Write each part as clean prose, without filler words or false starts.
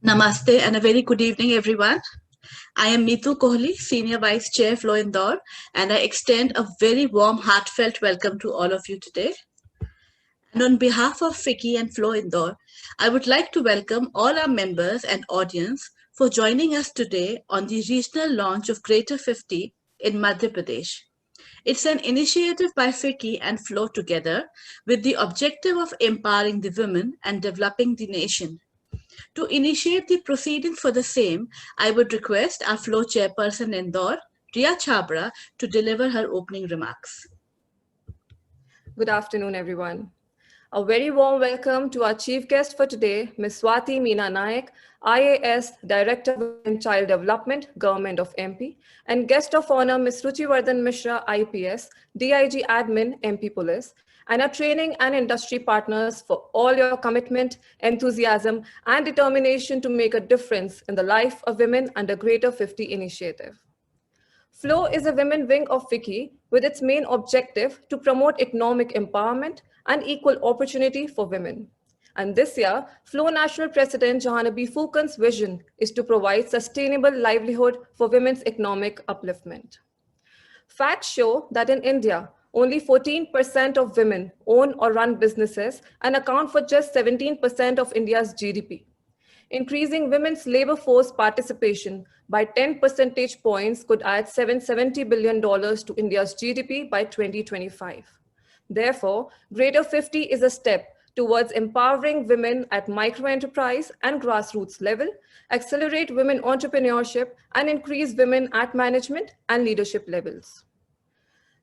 Namaste and a very good evening, everyone. I am Neetu Kohli, Senior Vice Chair, Flow Indore, and I extend a very warm, heartfelt welcome to all of you today. And on behalf of FICCI and Flow Indore, I would like to welcome all our members and audience for joining us today on the regional launch of Greater 50 in Madhya Pradesh. It's an initiative by FICCI and Flow together with the objective of empowering the women and developing the nation. To initiate the proceedings for the same, I would request our floor chairperson Indore, Riya Chabra, to deliver her opening remarks. Good afternoon, everyone. A very warm welcome to our chief guest for today, Ms. Swati Meena Naik, IAS, Director of Women and Child Development, Government of MP, and guest of honor, Ms. Ruchivardhan Mishra, IPS, DIG Admin, MP Police, and our training and industry partners for all your commitment, enthusiasm, and determination to make a difference in the life of women under Greater 50 initiative. FLOW is a women wing of FICCI with its main objective to promote economic empowerment and equal opportunity for women. And this year, FLOW National President Jahanabi Phukan's vision is to provide sustainable livelihood for women's economic upliftment. Facts show that in India, only 14% of women own or run businesses and account for just 17% of India's GDP. Increasing women's labor force participation by 10 percentage points could add $770 billion to India's GDP by 2025. Therefore, Greater 50 is a step towards empowering women at micro-enterprise and grassroots level, accelerate women entrepreneurship, and increase women at management and leadership levels.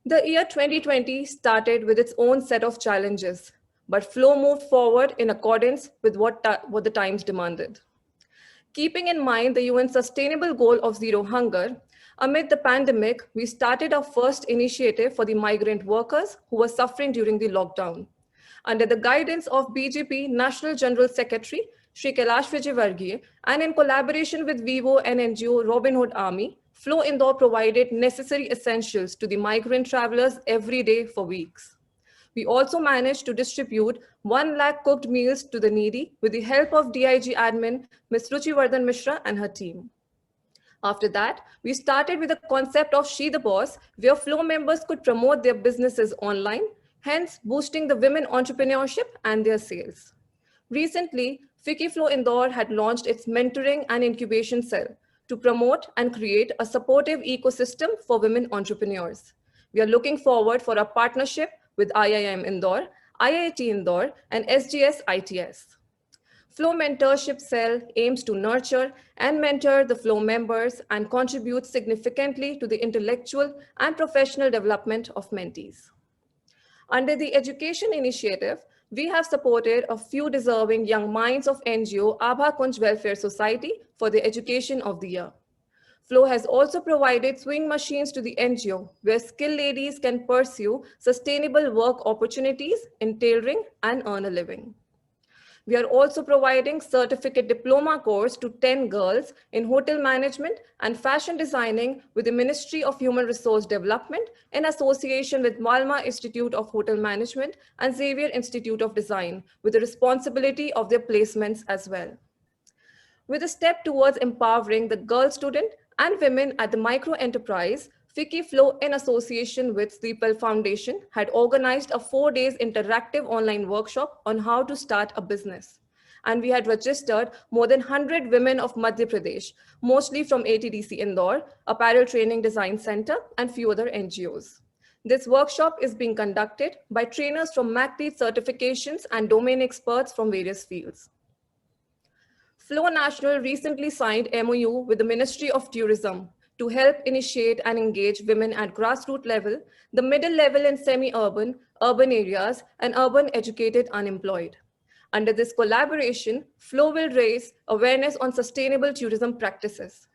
The year 2020 started with its own set of challenges, but FLOW moved forward in accordance with what the times demanded. Keeping in mind the UN sustainable goal of zero hunger, amid the pandemic, we started our first initiative for the migrant workers who were suffering during the lockdown. Under the guidance of BJP National General Secretary, Shri Kailash Vijayvargiya, and in collaboration with Vivo and NGO Robin Hood Army, FLOW Indore provided necessary essentials to the migrant travelers every day for weeks. We also managed to distribute 1 lakh cooked meals to the needy with the help of DIG admin, Ms. Ruchivardhan Mishra and her team. After that, we started with the concept of She the Boss, where FLOW members could promote their businesses online, hence boosting the women entrepreneurship and their sales. Recently, FICCI Flow Indore had launched its mentoring and incubation cell to promote and create a supportive ecosystem for women entrepreneurs. We are looking forward for a partnership with IIM Indore, IIT Indore, and SGS ITS. FLOW Mentorship Cell aims to nurture and mentor the FLOW members and contribute significantly to the intellectual and professional development of mentees. Under the Education Initiative, we have supported a few deserving young minds of NGO Abha Kunj Welfare Society for the education of the year. FLOW has also provided sewing machines to the NGO, where skilled ladies can pursue sustainable work opportunities in tailoring and earn a living. We are also providing certificate diploma course to 10 girls in hotel management and fashion designing with the Ministry of Human Resource Development in association with Malma Institute of Hotel Management and Xavier Institute of Design, with the responsibility of their placements as well. With a step towards empowering the girl student and women at the micro enterprise, FICCI Flow in association with Sleepwell Foundation had organized a 4-day interactive online workshop on how to start a business. And we had registered more than 100 women of Madhya Pradesh, mostly from ATDC Indore, Apparel Training Design Center, and few other NGOs. This workshop is being conducted by trainers from MACD certifications and domain experts from various fields. FLOW National recently signed MOU with the Ministry of Tourism to help initiate and engage women at grassroots level, the middle level in semi-urban, urban areas, and urban educated unemployed. Under this collaboration, FLOW will raise awareness on sustainable tourism practices.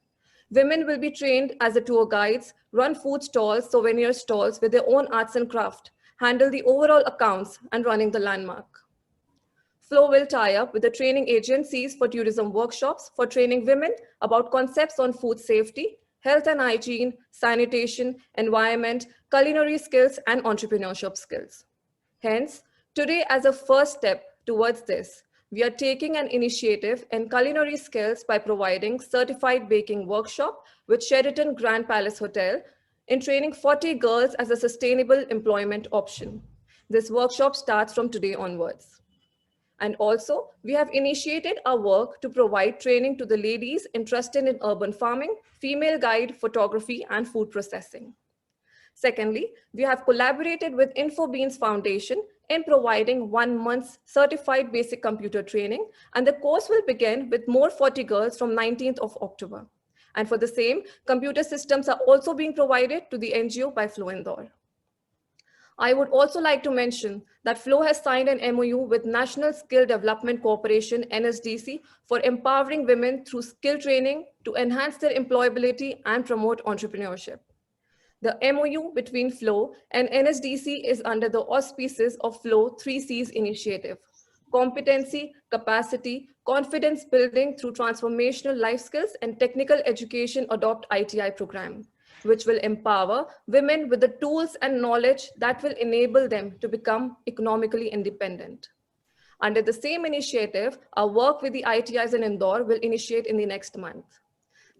Women will be trained as the tour guides, run food stalls, souvenir stalls with their own arts and craft, handle the overall accounts, and running the landmark. FLOW will tie up with the training agencies for tourism workshops for training women about concepts on food safety, health and hygiene, sanitation, environment, culinary skills, and entrepreneurship skills. Hence, today as a first step towards this, we are taking an initiative in culinary skills by providing certified baking workshop with Sheraton Grand Palace Hotel in training 40 girls as a sustainable employment option. This workshop starts from today onwards. And also, we have initiated our work to provide training to the ladies interested in urban farming, female guide, photography, and food processing. Secondly, we have collaborated with InfoBeans Foundation in providing 1 month's certified basic computer training, and the course will begin with more 40 girls from 19th of October. And for the same, computer systems are also being provided to the NGO by Flow Indore. I would also like to mention that Flow has signed an MOU with National Skill Development Corporation, NSDC, for empowering women through skill training to enhance their employability and promote entrepreneurship. The MOU between Flow and NSDC is under the auspices of Flow 3Cs initiative: competency, capacity, confidence building through transformational life skills, and technical education adopt ITI program, which will empower women with the tools and knowledge that will enable them to become economically independent. Under the same initiative, our work with the ITIs in Indore will initiate in the next month.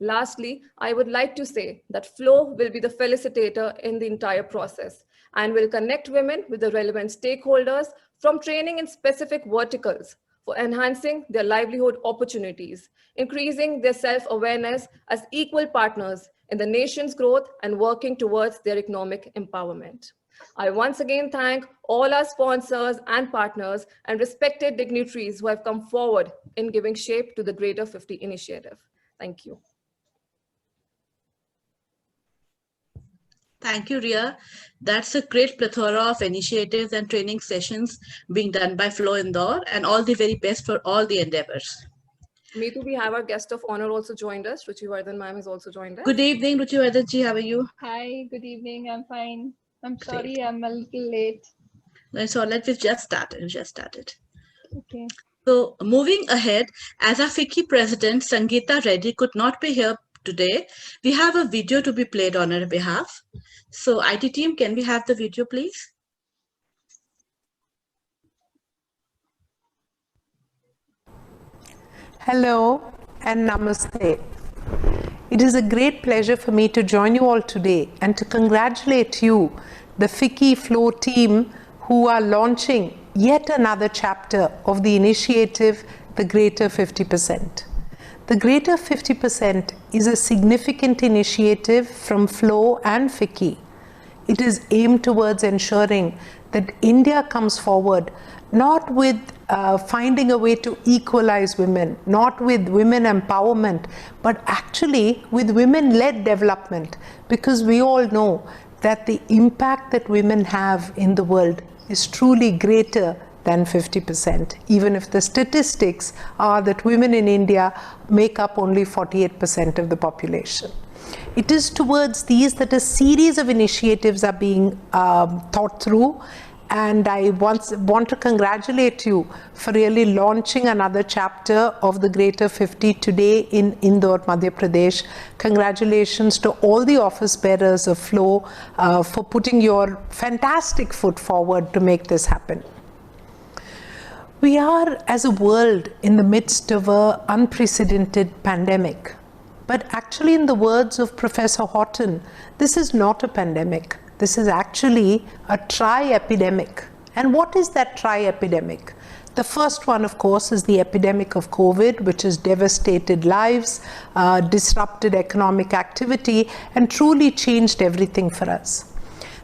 Lastly, I would like to say that Flow will be the facilitator in the entire process and will connect women with the relevant stakeholders from training in specific verticals for enhancing their livelihood opportunities, increasing their self-awareness as equal partners in the nation's growth and working towards their economic empowerment. I once again thank all our sponsors and partners and respected dignitaries who have come forward in giving shape to the Greater 50 initiative. Thank you. Thank you, Ria. That's a great plethora of initiatives and training sessions being done by Flow Indore, and all the very best for all the endeavors. Meetu, we have our guest of honor also joined us. Ruchivardhan ma'am has also joined us. Good evening, Ruchivardhan ji. How are you? Hi, good evening. I'm fine. I'm sorry, I'm a little late. That's all right. We've just started. Okay. So moving ahead, as our FICCI president, Sangeeta Reddy, could not be here today, we have a video to be played on her behalf. So IT team, can we have the video, please? Hello and namaste. It is a great pleasure for me to join you all today and to congratulate you, the FICCI Flow team, who are launching yet another chapter of the initiative, the Greater 50%. The Greater 50% is a significant initiative from Flow and FICCI. It is aimed towards ensuring that India comes forward not with finding a way to equalize women, not with women empowerment, but actually with women-led development, because we all know that the impact that women have in the world is truly greater than 50%, even if the statistics are that women in India make up only 48% of the population. It is towards these that a series of initiatives are being thought through, and I want to congratulate you for really launching another chapter of the Greater 50 today in Indore, Madhya Pradesh. Congratulations to all the office bearers of Flow for putting your fantastic foot forward to make this happen. We are, as a world, in the midst of an unprecedented pandemic. But actually, in the words of Professor Horton, this is not a pandemic. This is actually a tri-epidemic. And what is that tri-epidemic? The first one, of course, is the epidemic of COVID, which has devastated lives, disrupted economic activity, and truly changed everything for us.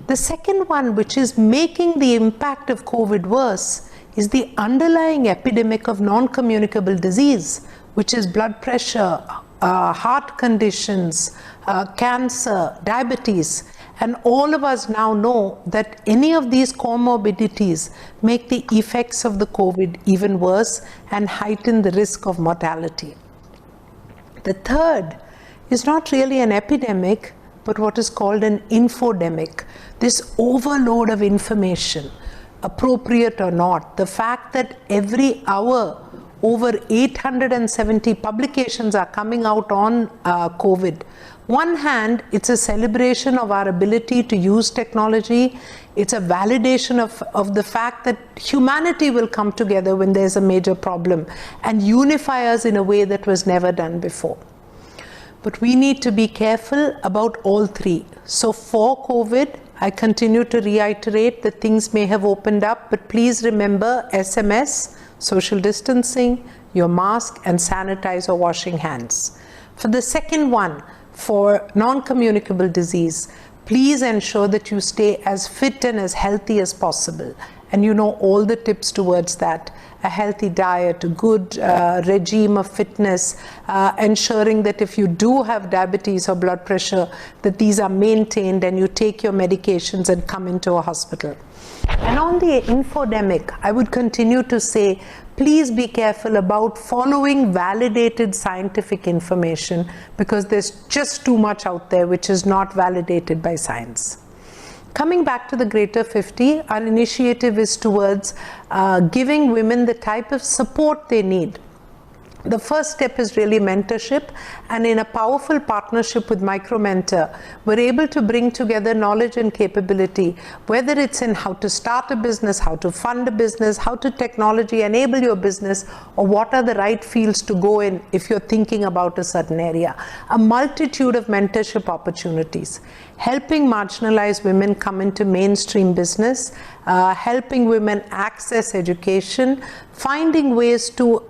The second one, which is making the impact of COVID worse, is the underlying epidemic of non-communicable disease, which is blood pressure, heart conditions, cancer, diabetes. And all of us now know that any of these comorbidities make the effects of the COVID even worse and heighten the risk of mortality. The third is not really an epidemic, but what is called an infodemic. This overload of information, appropriate or not, the fact that every hour over 870 publications are coming out on COVID. One hand, it's a celebration of our ability to use technology. It's a validation of the fact that humanity will come together when there's a major problem and unify us in a way that was never done before. But we need to be careful about all three. So for COVID, I continue to reiterate that things may have opened up, but please remember SMS, social distancing, your mask, and sanitize or washing hands. For the second one, for non-communicable disease, please ensure that you stay as fit and as healthy as possible. And you know all the tips towards that: a healthy diet, a good regime of fitness, ensuring that if you do have diabetes or blood pressure, that these are maintained and you take your medications and come into a hospital. And on the infodemic, I would continue to say, please be careful about following validated scientific information, because there's just too much out there which is not validated by science. Coming back to the Greater 50, our initiative is towards giving women the type of support they need. The first step is really mentorship, and in a powerful partnership with MicroMentor, we're able to bring together knowledge and capability, whether it's in how to start a business, how to fund a business, how to technology enable your business, or what are the right fields to go in if you're thinking about a certain area. A multitude of mentorship opportunities. Helping marginalized women come into mainstream business, helping women access education, finding ways to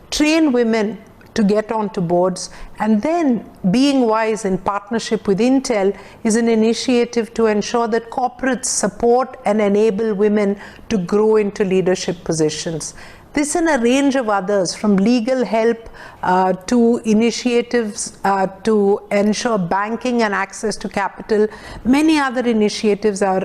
train women to get onto boards, and then Being Wise in partnership with Intel is an initiative to ensure that corporates support and enable women to grow into leadership positions. This and a range of others, from legal help to initiatives to ensure banking and access to capital. Many other initiatives are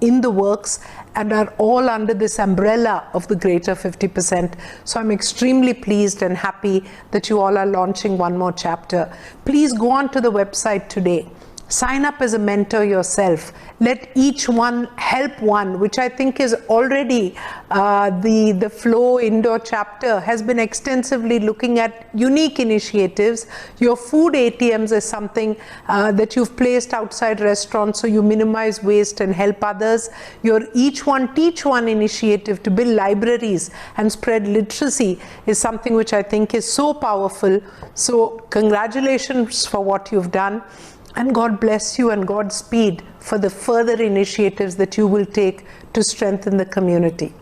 in the works and are all under this umbrella of the Greater 50%. So I'm extremely pleased and happy that you all are launching one more chapter. Please go on to the website today. Sign up as a mentor yourself. Let each one help one, which I think is already the Flow Indoor chapter has been extensively looking at unique initiatives. Your food ATMs is something that you've placed outside restaurants so you minimize waste and help others. Your Each One Teach One initiative to build libraries and spread literacy is something which I think is so powerful. So congratulations for what you've done. And God bless you and Godspeed for the further initiatives that you will take to strengthen the community.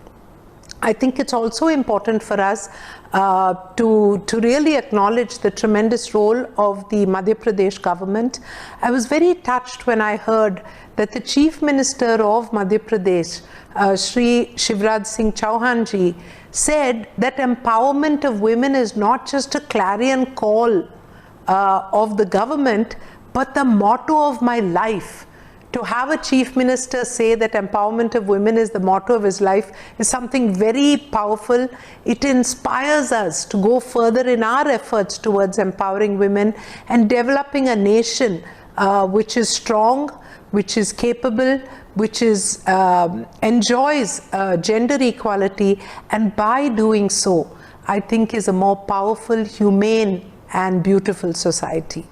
I think it's also important for us to really acknowledge the tremendous role of the Madhya Pradesh government. I was very touched when I heard that the Chief Minister of Madhya Pradesh, Shri Shivraj Singh Chauhan ji, said that empowerment of women is not just a clarion call of the government, but the motto of my life. To have a chief minister say that empowerment of women is the motto of his life is something very powerful. It inspires us to go further in our efforts towards empowering women and developing a nation which is strong, which is capable, which is enjoys gender equality, and by doing so, I think is a more powerful, humane, and beautiful society.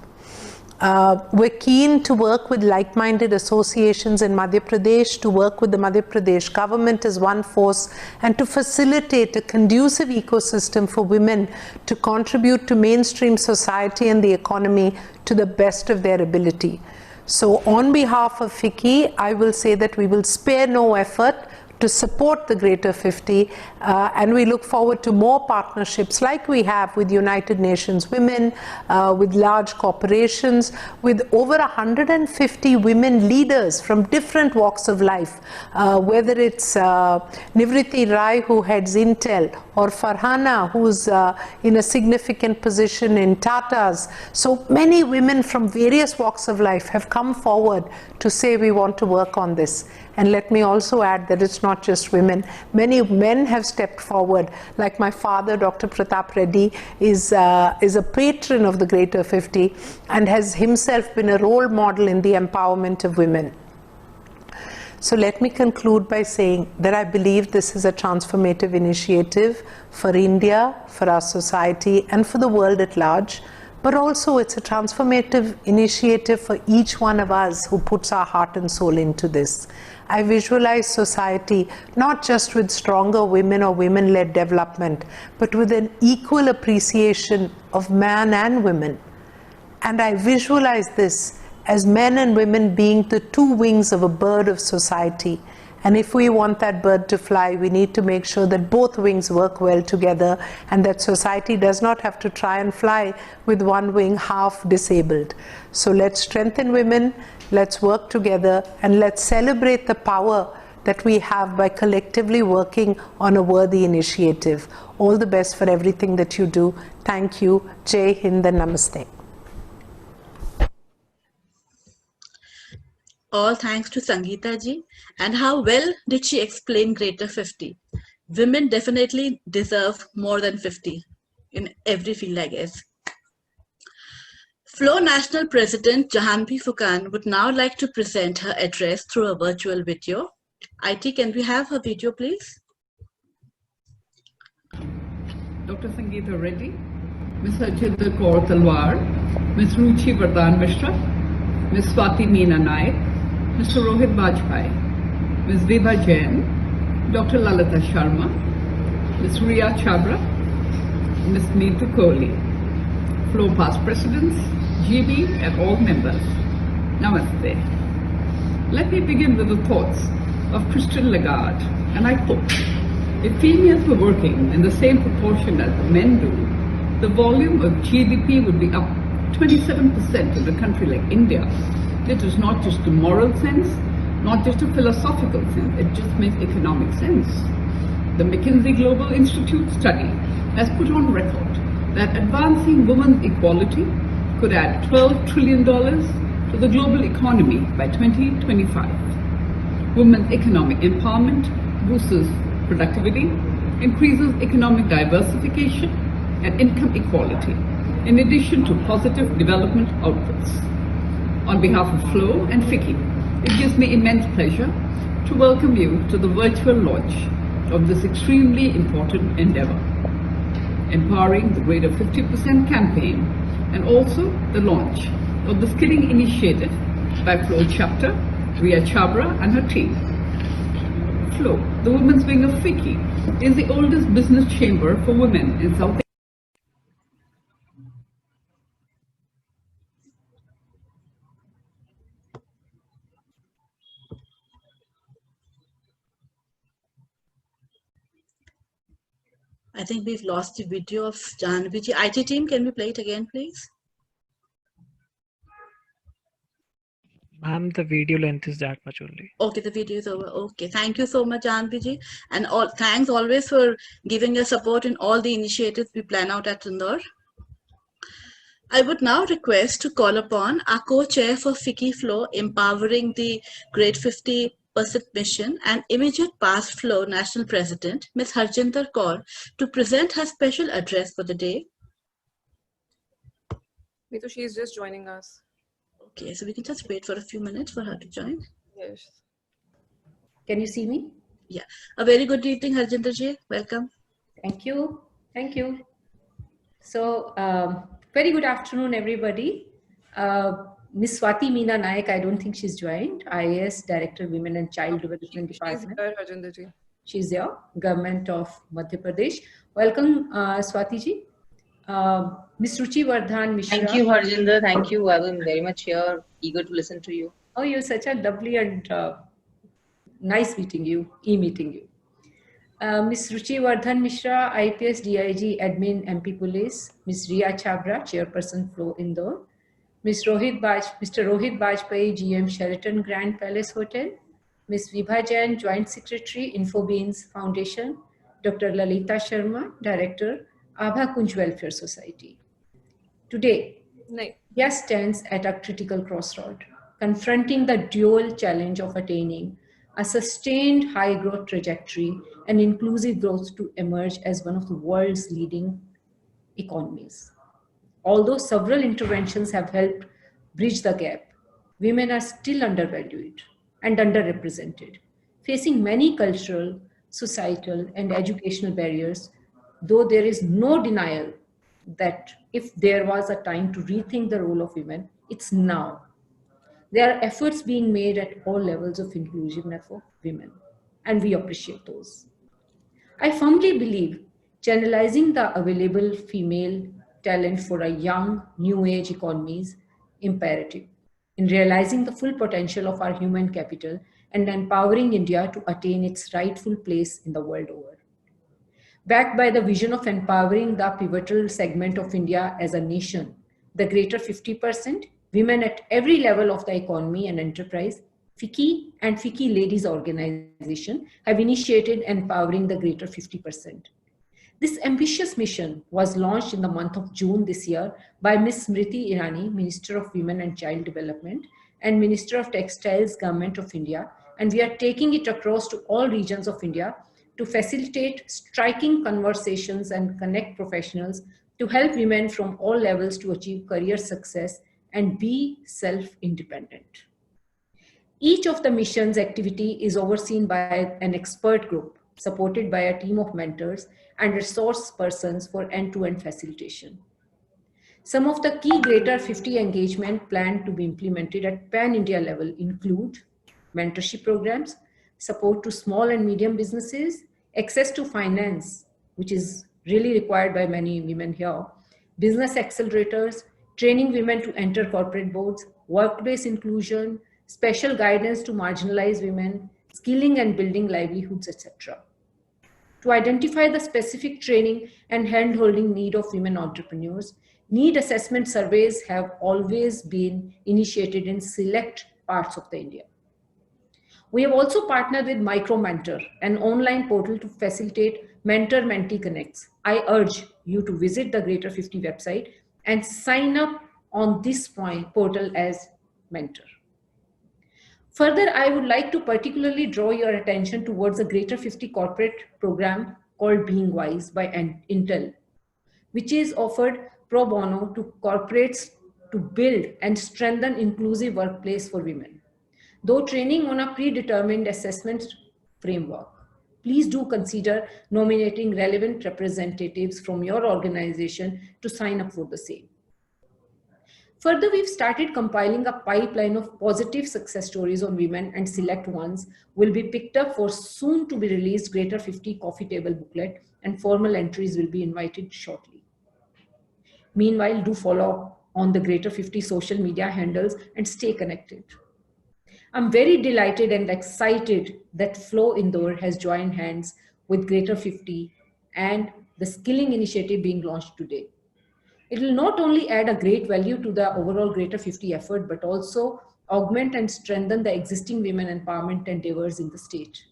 We're keen to work with like-minded associations in Madhya Pradesh, to work with the Madhya Pradesh government as one force, and to facilitate a conducive ecosystem for women to contribute to mainstream society and the economy to the best of their ability. So on behalf of FICCI, I will say that we will spare no effort to support the Greater 50, and we look forward to more partnerships like we have with United Nations Women, with large corporations, with over 150 women leaders from different walks of life, whether it's Nivriti Rai, who heads Intel, or Farhana, who's in a significant position in Tata's. So many women from various walks of life have come forward to say we want to work on this. And let me also add that it's not just women. Many men have stepped forward, like my father, Dr. Pratap Reddy, is a patron of the Greater 50 and has himself been a role model in the empowerment of women. So let me conclude by saying that I believe this is a transformative initiative for India, for our society, and for the world at large. But also it's a transformative initiative for each one of us who puts our heart and soul into this. I visualize society not just with stronger women or women-led development, but with an equal appreciation of man and women. And I visualize this as men and women being the two wings of a bird of society. And if we want that bird to fly, we need to make sure that both wings work well together and that society does not have to try and fly with one wing half disabled. So let's strengthen women, let's work together, and let's celebrate the power that we have by collectively working on a worthy initiative. All the best for everything that you do. Thank you. Jai Hind and Namaste. All thanks to Sangeeta ji. And how well did she explain Greater 50? Women definitely deserve more than 50 in every field, I guess. Flow National President Jahanvi Fukan would now like to present her address through a virtual video. IT, can we have her video, please? Dr. Sangeeta Reddy, Ms. Harjinder Kaur Talwar, Ms. Ruchi Vardhan Mishra, Ms. Swati Meena Naik, Mr. Rohit Bajpai, Ms. Vibha Jain, Dr. Lalita Sharma, Ms. Riya Chabra, Ms. Neetu Kohli, Flow past presidents, GB and all members. Namaste. Let me begin with the thoughts of Christine Lagarde, and I quote, if females were working in the same proportion as the men do, the volume of GDP would be up 27% in a country like India. It is not just a moral sense, not just a philosophical sense, it just makes economic sense. The McKinsey Global Institute study has put on record that advancing women's equality could add $12 trillion to the global economy by 2025. Women's economic empowerment boosts productivity, increases economic diversification and income equality, in addition to positive development outputs. On behalf of Flow and FICCI, it gives me immense pleasure to welcome you to the virtual launch of this extremely important endeavor, empowering the Greater 50% campaign and also the launch of the Skilling Initiative by Flow Chapter, Riya Chabra and her team. Flow, the women's wing of FICCI, is the oldest business chamber for women in South Asia. I think we've lost the video of Jahanvi ji. IT team, can we play it again, please? Ma'am, the video length is that much only. Okay, the video is over. Okay, thank you so much, Jahanvi ji. And thanks always for giving your support in all the initiatives we plan out at Indore. I would now request to call upon our co-chair for FICCI Flow, empowering the Great 50% mission and immediate past Flow National President, Ms. Harjinder Kaur, to present her special address for the day. Neetu, she is just joining us. Okay, so we can just wait for a few minutes for her to join. Yes. Can you see me? Yeah. A very good evening, Harjinder ji. Welcome. Thank you. Thank you. So, very good afternoon, everybody. Ms. Swati Meena Naik, I don't think she's joined. IAS Director, Women and Child Development Department. She's there, Harjinder ji. She's there. Government of Madhya Pradesh. Welcome, Swati ji. Ms. Ruchi Vardhan Mishra. Thank you, Harjinder. Thank you. I am very much here, eager to listen to you. Oh, you're such a lovely and nice meeting you, meeting you. Ms. Ruchi Vardhan Mishra, IPS DIG Admin MP Police. Ms. Riya Chabra, Chairperson Flow Indore. Mr. Rohit Bajpai, GM Sheraton Grand Palace Hotel. Ms. Vibha Jain, Joint Secretary, Infobeans Foundation. Dr. Lalita Sharma, Director, Abha Kunj Welfare Society. Today, India stands at a critical crossroad, confronting the dual challenge of attaining a sustained high growth trajectory and inclusive growth to emerge as one of the world's leading economies. Although several interventions have helped bridge the gap, women are still undervalued, and underrepresented, facing many cultural, societal, and educational barriers, though there is no denial that if there was a time to rethink the role of women, it's now. There are efforts being made at all levels of inclusiveness of women, and we appreciate those. I firmly believe channelizing the available female talent for a young, new age economy is imperative in realizing the full potential of our human capital and empowering India to attain its rightful place in the world over. Backed by the vision of empowering the pivotal segment of India as a nation, the greater 50%, women at every level of the economy and enterprise, FICCI and FICCI Ladies Organization have initiated empowering the greater 50%. This ambitious mission was launched in the month of June this year by Ms. Smriti Irani, Minister of Women and Child Development and Minister of Textiles, Government of India, and we are taking it across to all regions of India to facilitate striking conversations and connect professionals to help women from all levels to achieve career success and be self-independent. Each of the mission's activity is overseen by an expert group supported by a team of mentors and resource persons for end-to-end facilitation. Some of the key Greater 50 engagement planned to be implemented at pan-India level include mentorship programs, support to small and medium businesses, access to finance, which is really required by many women here, business accelerators, training women to enter corporate boards, workplace inclusion, special guidance to marginalized women, skilling and building livelihoods, etc. To identify the specific training and hand-holding need of women entrepreneurs, need assessment surveys have always been initiated in select parts of the India. We have also partnered with MicroMentor, an online portal to facilitate mentor-mentee connects. I urge you to visit the Greater 50 website and sign up on this portal as mentor. Further, I would like to particularly draw your attention towards a Greater 50 corporate program called Being Wise by Intel, which is offered pro bono to corporates to build and strengthen inclusive workplace for women. Though training on a predetermined assessment framework, please do consider nominating relevant representatives from your organization to sign up for the same. Further, we've started compiling a pipeline of positive success stories on women, and select ones will be picked up for soon to be released Greater 50 coffee table booklet, and formal entries will be invited shortly. Meanwhile, do follow on the Greater 50 social media handles and stay connected. I'm very delighted and excited that Flow Indore has joined hands with Greater 50 and the skilling initiative being launched today. It will not only add a great value to the overall Greater 50 effort, but also augment and strengthen the existing women empowerment endeavors in the state.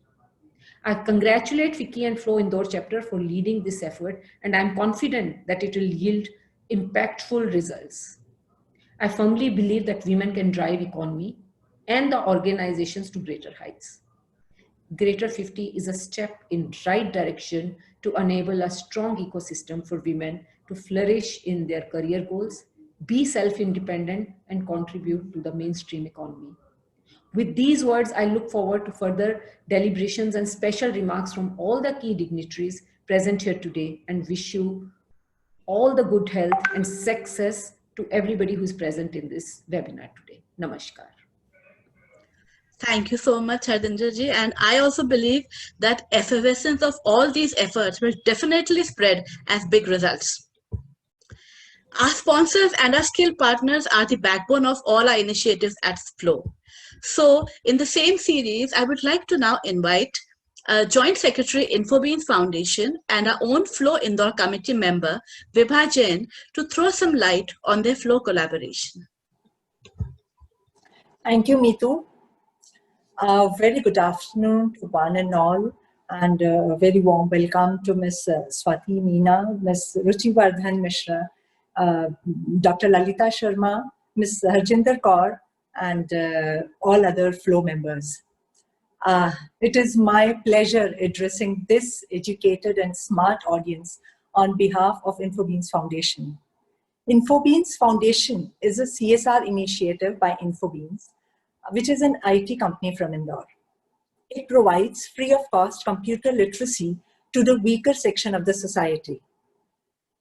I congratulate FICCI and Flow Indore chapter for leading this effort, and I'm confident that it will yield impactful results. I firmly believe that women can drive economy and the organizations to greater heights. Greater 50 is a step in right direction to enable a strong ecosystem for women to flourish in their career goals, be self-independent, and contribute to the mainstream economy. With these words, I look forward to further deliberations and special remarks from all the key dignitaries present here today, and wish you all the good health and success to everybody who's present in this webinar today. Namaskar. Thank you so much, Hardendra ji. And I also believe that effervescence of all these efforts will definitely spread as big results. Our sponsors and our skilled partners are the backbone of all our initiatives at Flow. So in the same series, I would like to now invite Joint Secretary Infobeams Foundation and our own Flow Indore committee member, Vibha Jain, to throw some light on their Flow collaboration. Thank you, Meetu. Very good afternoon to one and all, and a very warm welcome to Ms. Swati Meena, Ms. Ruchi Vardhan Mishra, Dr. Lalita Sharma, Ms. Harjinder Kaur, and all other Flow members. It is my pleasure addressing this educated and smart audience on behalf of Infobeams Foundation. Infobeams Foundation is a CSR initiative by Infobeams, which is an IT company from Indore. It provides free of cost computer literacy to the weaker section of the society.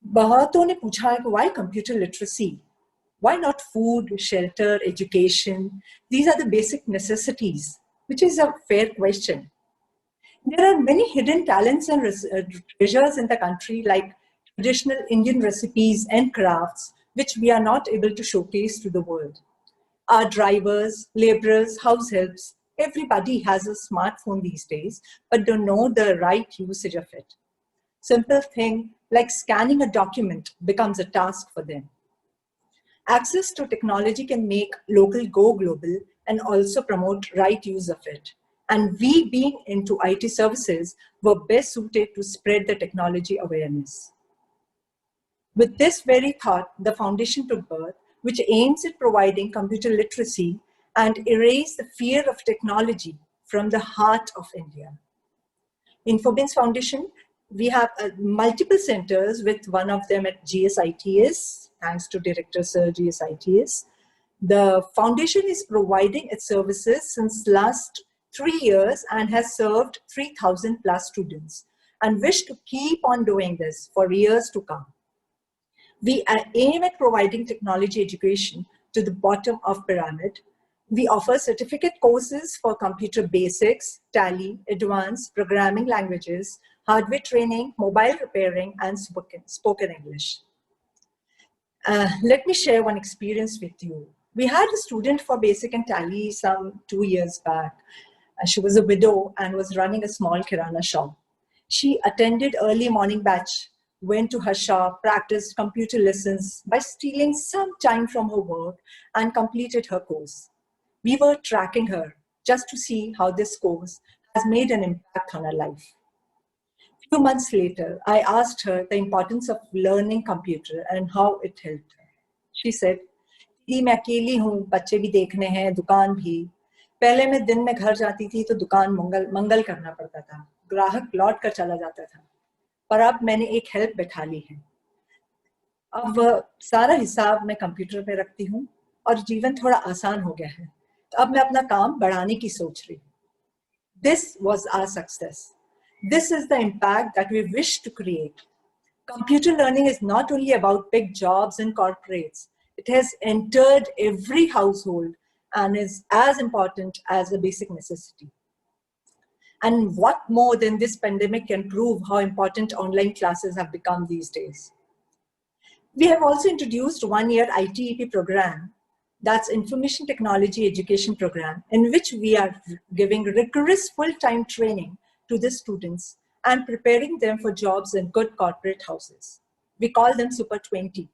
बहुतों ने पूछा कि why computer literacy? Why not food, shelter, education? These are the basic necessities, which is a fair question. There are many hidden talents and treasures in the country, like traditional Indian recipes and crafts, which we are not able to showcase to the world. Our drivers, laborers, house helps, everybody has a smartphone these days, but don't know the right usage of it. Simple thing like scanning a document becomes a task for them. Access to technology can make local go global and also promote right use of it. And we, being into IT services, were best suited to spread the technology awareness. With this very thought, the foundation took birth, which aims at providing computer literacy and erase the fear of technology from the heart of India. In Infobeans Foundation, we have multiple centers, with one of them at GSITS, thanks to Director Sir GSITS. The foundation is providing its services since last 3 years and has served 3,000 plus students and wish to keep on doing this for years to come. We aim at providing technology education to the bottom of pyramid. We offer certificate courses for computer basics, tally, advanced programming languages, hardware training, mobile repairing, and spoken English. Let me share one experience with you. We had a student for basic and tally some 2 years back. She was a widow and was running a small kirana shop. She attended early morning batch, went to her shop, practiced computer lessons by stealing some time from her work, and completed her course. We were tracking her just to see how this course has made an impact on her life. A few months later, I asked her the importance of learning computer and how it helped her. She said, "Didi, मैं अकेली हूँ, बच्चे भी देखने हैं, दुकान भी. पहले मैं दिन में घर जाती थी तो दुकान मंगल करना पड़ता था. ग्राहक लौट कर चला जाता था. पर अब मैंने एक हेल्प बैठा ली है. अब सारा हिसाब मैं कंप्यूटर पे रखती हूँ और जीवन थोड़ा आसान हो गया है. तो अब मैं अपना काम बढ़ाने की सोच रही हूँ." This was our success. This is the impact that we wish to create. Computer learning is not only about big jobs and corporates. It has entered every household and is as important as a basic necessity. And what more than this pandemic can prove how important online classes have become these days. We have also introduced 1-year ITEP program, that's Information Technology Education Program, in which we are giving rigorous full-time training to the students and preparing them for jobs in good corporate houses. We call them Super 20.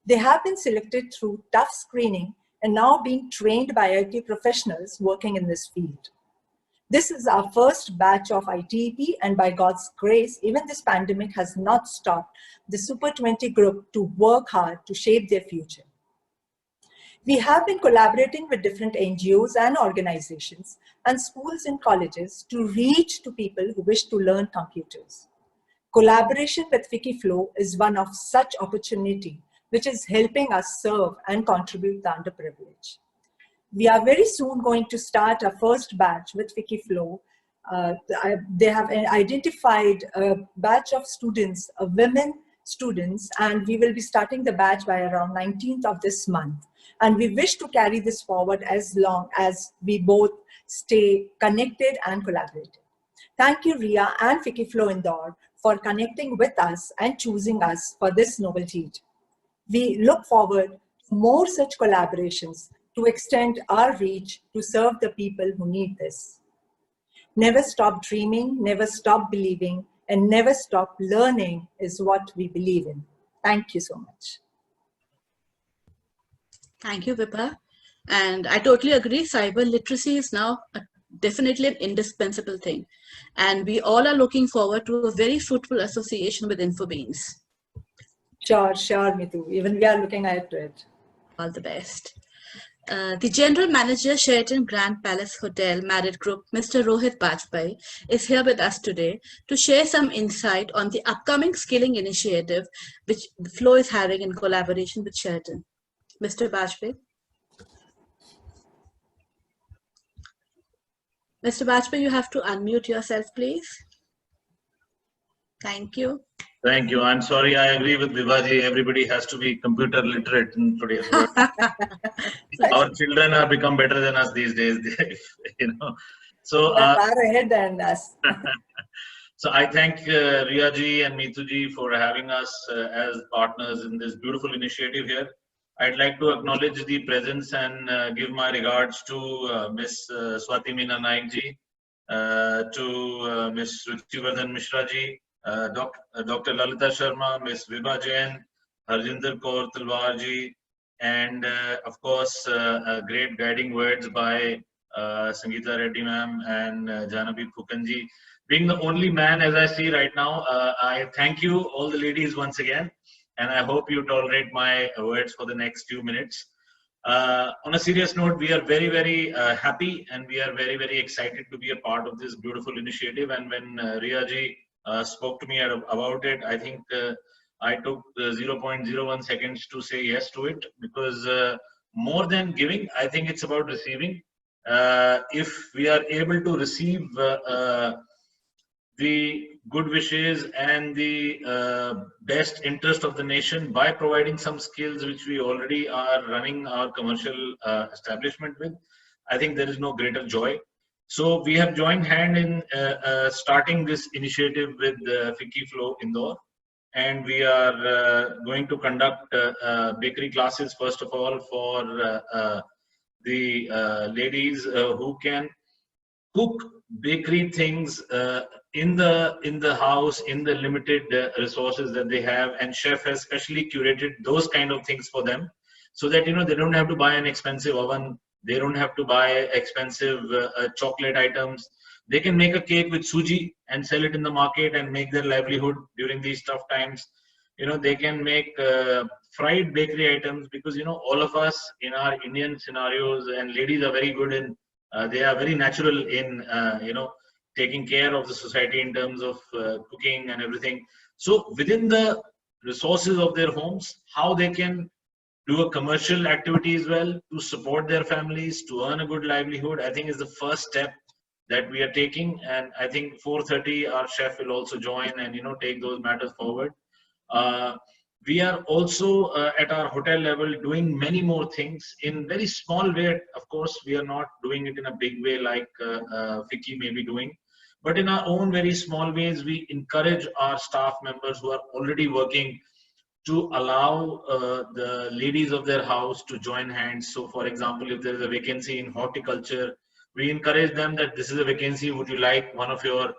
They have been selected through tough screening and now being trained by IT professionals working in this field. This is our first batch of ITEP, and by God's grace, even this pandemic has not stopped the Super 20 group to work hard to shape their future. We have been collaborating with different NGOs and organizations and schools and colleges to reach to people who wish to learn computers. Collaboration with Wikiflow is one of such opportunity which is helping us serve and contribute the underprivileged. We are very soon going to start our first batch with Wikiflow. They have identified a batch of students, women students, and we will be starting the batch by around 19th of this month. And we wish to carry this forward as long as we both stay connected and collaborative. Thank you, Ria and Wikiflow Indore, for connecting with us and choosing us for this novelty. We look forward to more such collaborations to extend our reach to serve the people who need this. Never stop dreaming, never stop believing, and never stop learning is what we believe in. Thank you so much. Thank you, Vibha. And I totally agree, cyber literacy is now definitely an indispensable thing. And we all are looking forward to a very fruitful association with Infobeans. Sure, Mitu. Even we are looking at it. All the best. The General Manager, Sheraton Grand Palace Hotel Marriott Group, Mr. Rohit Bajpai, is here with us today to share some insight on the upcoming skilling initiative which the Flow is having in collaboration with Sheraton. Mr. Bajpai. Mr. Bajpai, you have to unmute yourself, please. Thank you. Thank you. I'm sorry. I agree with Vivaji. Everybody has to be computer literate in today's world. Our children have become better than us these days. You know. So They're far ahead than us. so I thank Riya ji and Meetu ji for having us as partners in this beautiful initiative here. I'd like to acknowledge the presence and give my regards to Miss Swati Meena Naik ji, to Miss Ruchivardhan Mishra ji, Dr. Lalita Sharma, Miss Vibha Jain, Harjinder Kaur Talwar ji, and of course great guiding words by Sangeeta Reddy ma'am and Janabi Phukanji. Being the only man as I see right now, I thank you all the ladies once again, and I hope you tolerate my words for the next few minutes. On a serious note, we are very, very happy and we are very, very excited to be a part of this beautiful initiative. And when Riya ji spoke to me about it, I think I took 0.01 seconds to say yes to it, because more than giving, I think it's about receiving. If we are able to receive the good wishes and the best interest of the nation by providing some skills which we already are running our commercial establishment with, I think there is no greater joy. So we have joined hand in starting this initiative with FICCI Flow Indore, and we are going to conduct bakery classes first of all for the ladies who can cook bakery things in the house, in the limited resources that they have, and chef has specially curated those kind of things for them, so that they don't have to buy an expensive oven, they don't have to buy expensive chocolate items. They can make a cake with suji and sell it in the market and make their livelihood during these tough times. They can make fried bakery items, because all of us in our Indian scenarios, and ladies are very good in they are very natural in taking care of the society in terms of cooking and everything. So within the resources of their homes, how they can do a commercial activity as well to support their families, to earn a good livelihood, I think is the first step that we are taking. And I think 4:30 our chef will also join and take those matters forward. We are also at our hotel level doing many more things in very small way. Of course, we are not doing it in a big way like FICCI may be doing, but in our own very small ways, we encourage our staff members who are already working to allow the ladies of their house to join hands. So for example, if there is a vacancy in horticulture, we encourage them that this is a vacancy, would you like one of your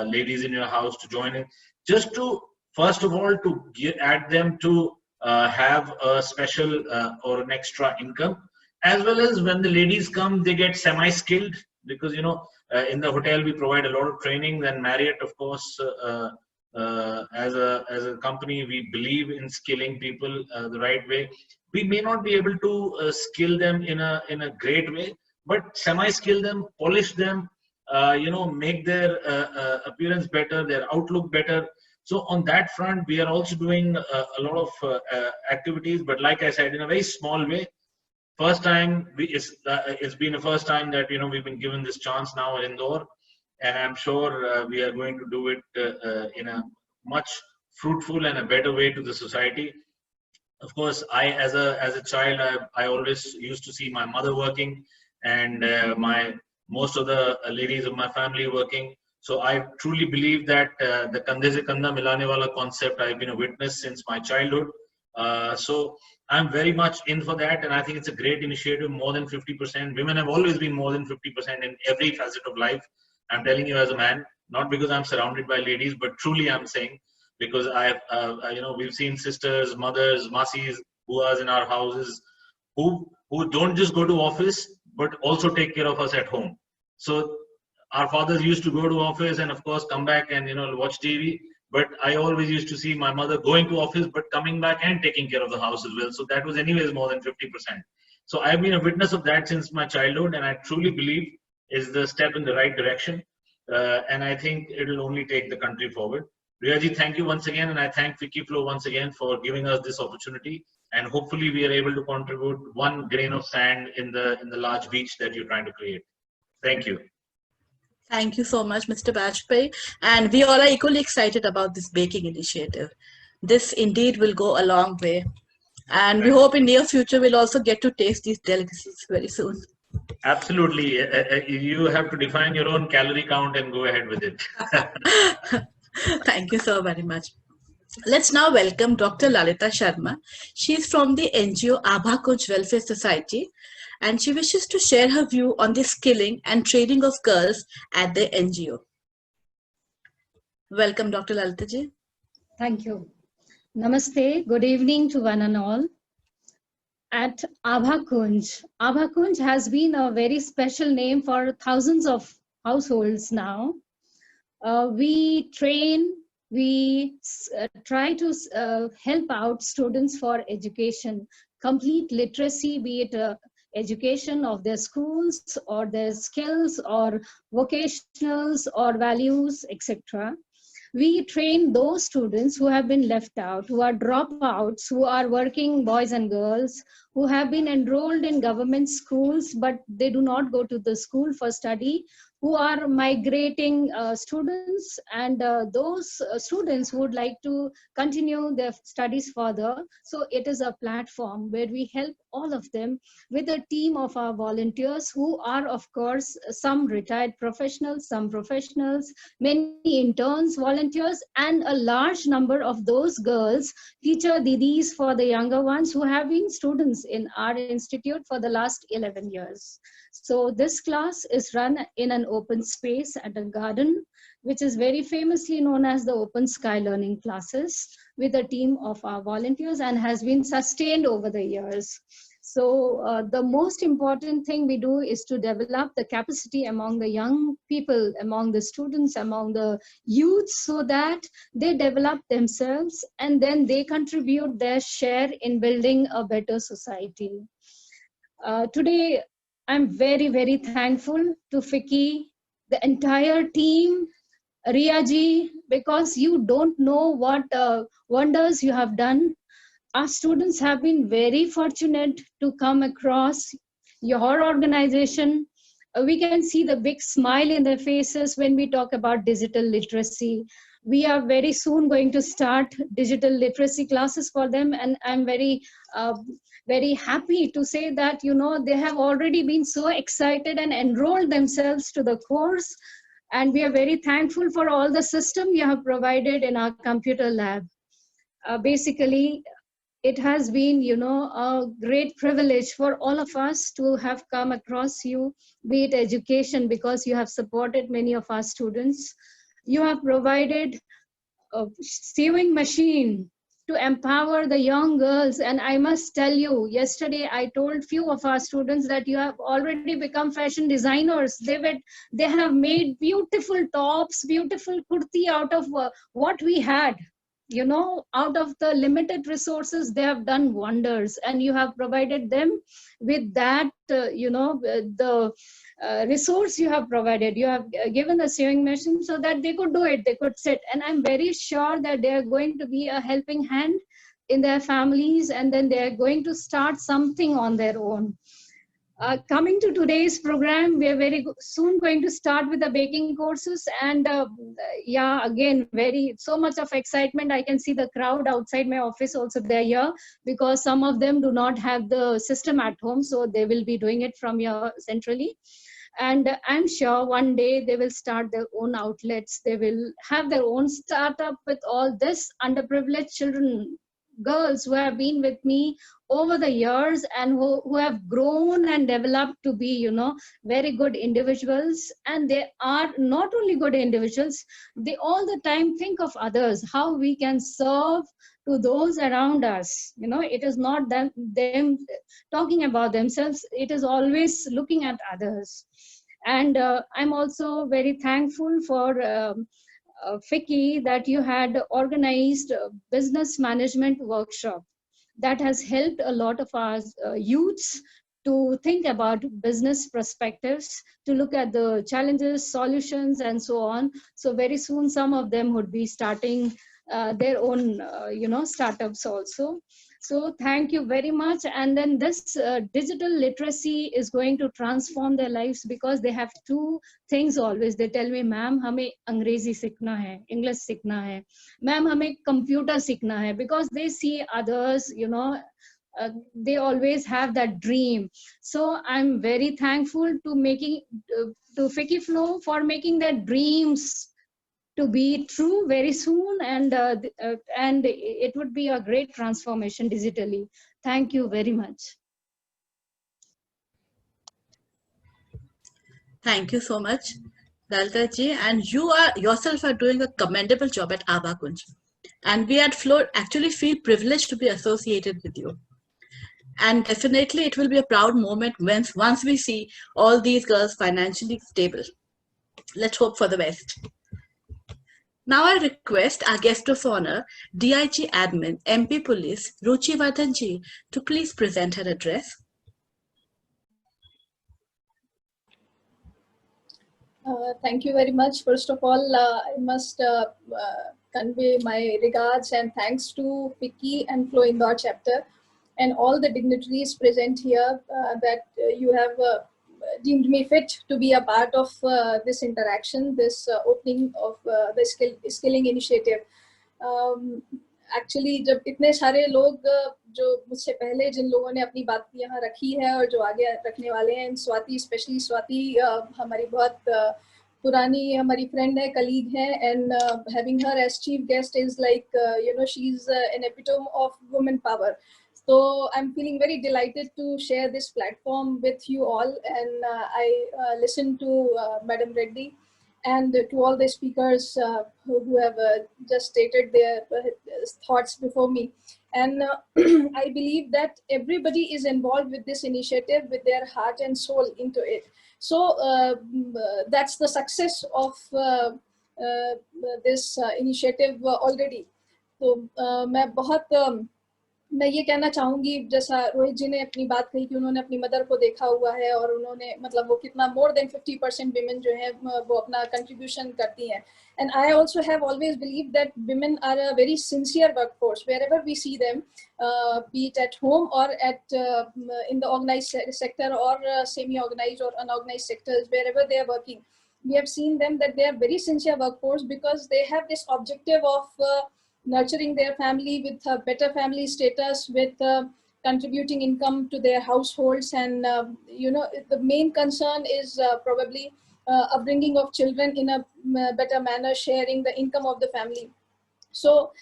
ladies in your house to join in? Just to, first of all, to add them to have a special or an extra income, as well as when the ladies come, they get semi-skilled, because in the hotel we provide a lot of training. Then Marriott, of course, as a company, we believe in skilling people the right way. We may not be able to skill them in a great way, but semi-skill them, polish them, make their appearance better, their outlook better. So on that front, we are also doing a lot of activities, but like I said, in a very small way. First time, it's been the first time that we've been given this chance now in Indore, and I'm sure we are going to do it in a much fruitful and a better way to the society. Of course, I as a child, I always used to see my mother working, and most of the ladies of my family working. So I truly believe that the Kandhe se Kandha Milane Wala concept, I've been a witness since my childhood. So I'm very much in for that, and I think it's a great initiative. More than 50%. Women have always been more than 50% in every facet of life. I'm telling you as a man, not because I'm surrounded by ladies, but truly I'm saying, because we've seen sisters, mothers, masis, buas in our houses who don't just go to office, but also take care of us at home. So our fathers used to go to office and of course come back and watch TV. But I always used to see my mother going to office, but coming back and taking care of the house as well. So that was anyways more than 50%. So I've been a witness of that since my childhood, and I truly believe is the step in the right direction. And I think it will only take the country forward. Riyaji, thank you once again, and I thank FICCI Flow once again for giving us this opportunity. And hopefully we are able to contribute one grain of sand in the large beach that you're trying to create. Thank you. Thank you so much, Mr. Bajpai. And we all are equally excited about this baking initiative. This indeed will go a long way. And we hope in near future we'll also get to taste these delicacies very soon. Absolutely. You have to define your own calorie count and go ahead with it. Thank you so very much. Let's now welcome Dr. Lalita Sharma. She is from the NGO Abha Kunj Welfare Society, and she wishes to share her view on the skilling and training of girls at the NGO. Welcome, Dr. Lalita ji. Thank you. Namaste. Good evening to one and all. At Abha Kunj has been a very special name for thousands of households now. We train, we try to help out students for education, complete literacy, be it education of their schools or their skills or vocationals or values, etc. We train those students who have been left out, who are dropouts, who are working boys and girls, who have been enrolled in government schools, but they do not go to the school for study, who are migrating students, and those students who would like to continue their studies further. So it is a platform where we help all of them with a team of our volunteers who are, of course, some retired professionals, some professionals, many interns, volunteers, and a large number of those girls, teacher didis for the younger ones who have been students in our institute for the last 11 years. So this class is run in an open space at a garden, which is very famously known as the Open Sky Learning Classes, with a team of our volunteers, and has been sustained over the years. So the most important thing we do is to develop the capacity among the young people, among the students, among the youth, so that they develop themselves and then they contribute their share in building a better society. Today, I'm very, very thankful to FICCI, the entire team, Ria ji, because you don't know what wonders you have done. Our students have been very fortunate to come across your organization. We can see the big smile in their faces when we talk about digital literacy. We are very soon going to start digital literacy classes for them, and I'm very happy to say that, you know, they have already been so excited and enrolled themselves to the course. And we are very thankful for all the system you have provided in our computer lab. Basically, it has been, you know, a great privilege for all of us to have come across you, be it education, because you have supported many of our students. You have provided a sewing machine to empower the young girls. And I must tell you, yesterday I told few of our students that you have already become fashion designers. They have made beautiful tops, beautiful kurti out of what we had. You know, out of the limited resources, they have done wonders, and you have provided them with that, you know, the resource you have provided. You have given the sewing machine so that they could do it, they could sit. And I'm very sure that they are going to be a helping hand in their families, and then they are going to start something on their own. Coming to today's program, we are very soon going to start with the baking courses, and yeah, again, so much of excitement. I can see the crowd outside my office also, they're here, because some of them do not have the system at home, so they will be doing it from here centrally. And I'm sure one day they will start their own outlets. They will have their own startup with all this underprivileged children, girls who have been with me over the years, and who have grown and developed to be, you know, very good individuals. And they are not only good individuals, they all the time think of others, how we can serve to those around us. You know, it is not them talking about themselves, it is always looking at others. And I'm also very thankful for FICCI, that you had organized a business management workshop that has helped a lot of our youths to think about business perspectives, to look at the challenges, solutions, and so on. So very soon, some of them would be starting their own startups also. So thank you very much. And then this digital literacy is going to transform their lives, because they have two things always. They tell me, ma'am, हमें अंग्रेजी सीखना है, English सीखना है, ma'am, हमें computer सीखना है, because they see others, they always have that dream. So I'm very thankful to to Fikiflow for making their dreams to be true very soon, and it would be a great transformation digitally. Thank you very much. Thank you so much, Lalita ji, and you yourself are doing a commendable job at Abha Kunj, and we at Flow actually feel privileged to be associated with you. And definitely it will be a proud moment once we see all these girls financially stable. Let's hope for the best. Now I request our guest of honor, DIG Admin, MP Police, Ruchi Vardhan ji, to please present her address. Thank you very much. First of all, I must convey my regards and thanks to FICCI and Flow Indore chapter and all the dignitaries present here that you have deemed me fit to be a part of this interaction, this opening of the skilling initiative. Actually, जब इतने सारे लोग जो मुझसे पहले जिन लोगों ने अपनी बात यहाँ रखी है और जो आगे रखने वाले हैं, स्वाति, स्पेशली स्वाति हमारी बहुत पुरानी हमारी फ्रेंड है, कलीग है, and having her as chief guest is like she's an epitome of women power. So I'm feeling very delighted to share this platform with you all, and I listen to Madam Reddy and to all the speakers who have just stated their thoughts before me. And I believe that everybody is involved with this initiative with their heart and soul into it. So that's the success of this initiative already. So मैं ये कहना चाहूँगी, जैसा रोहित जी ने अपनी बात कही कि उन्होंने अपनी मदर को देखा हुआ है और उन्होंने मतलब वो कितना more than 50% women जो है वो अपना contribution करती हैं. And I also have always believed that women are a very sincere workforce wherever we see them, be it at home or at in the organized sector or semi-organized or unorganized sectors, wherever they are working. We have seen them that they are very sincere workforce because they have this objective of nurturing their family with a better family status, with contributing income to their households, and the main concern is probably upbringing of children in a better manner, sharing the income of the family. So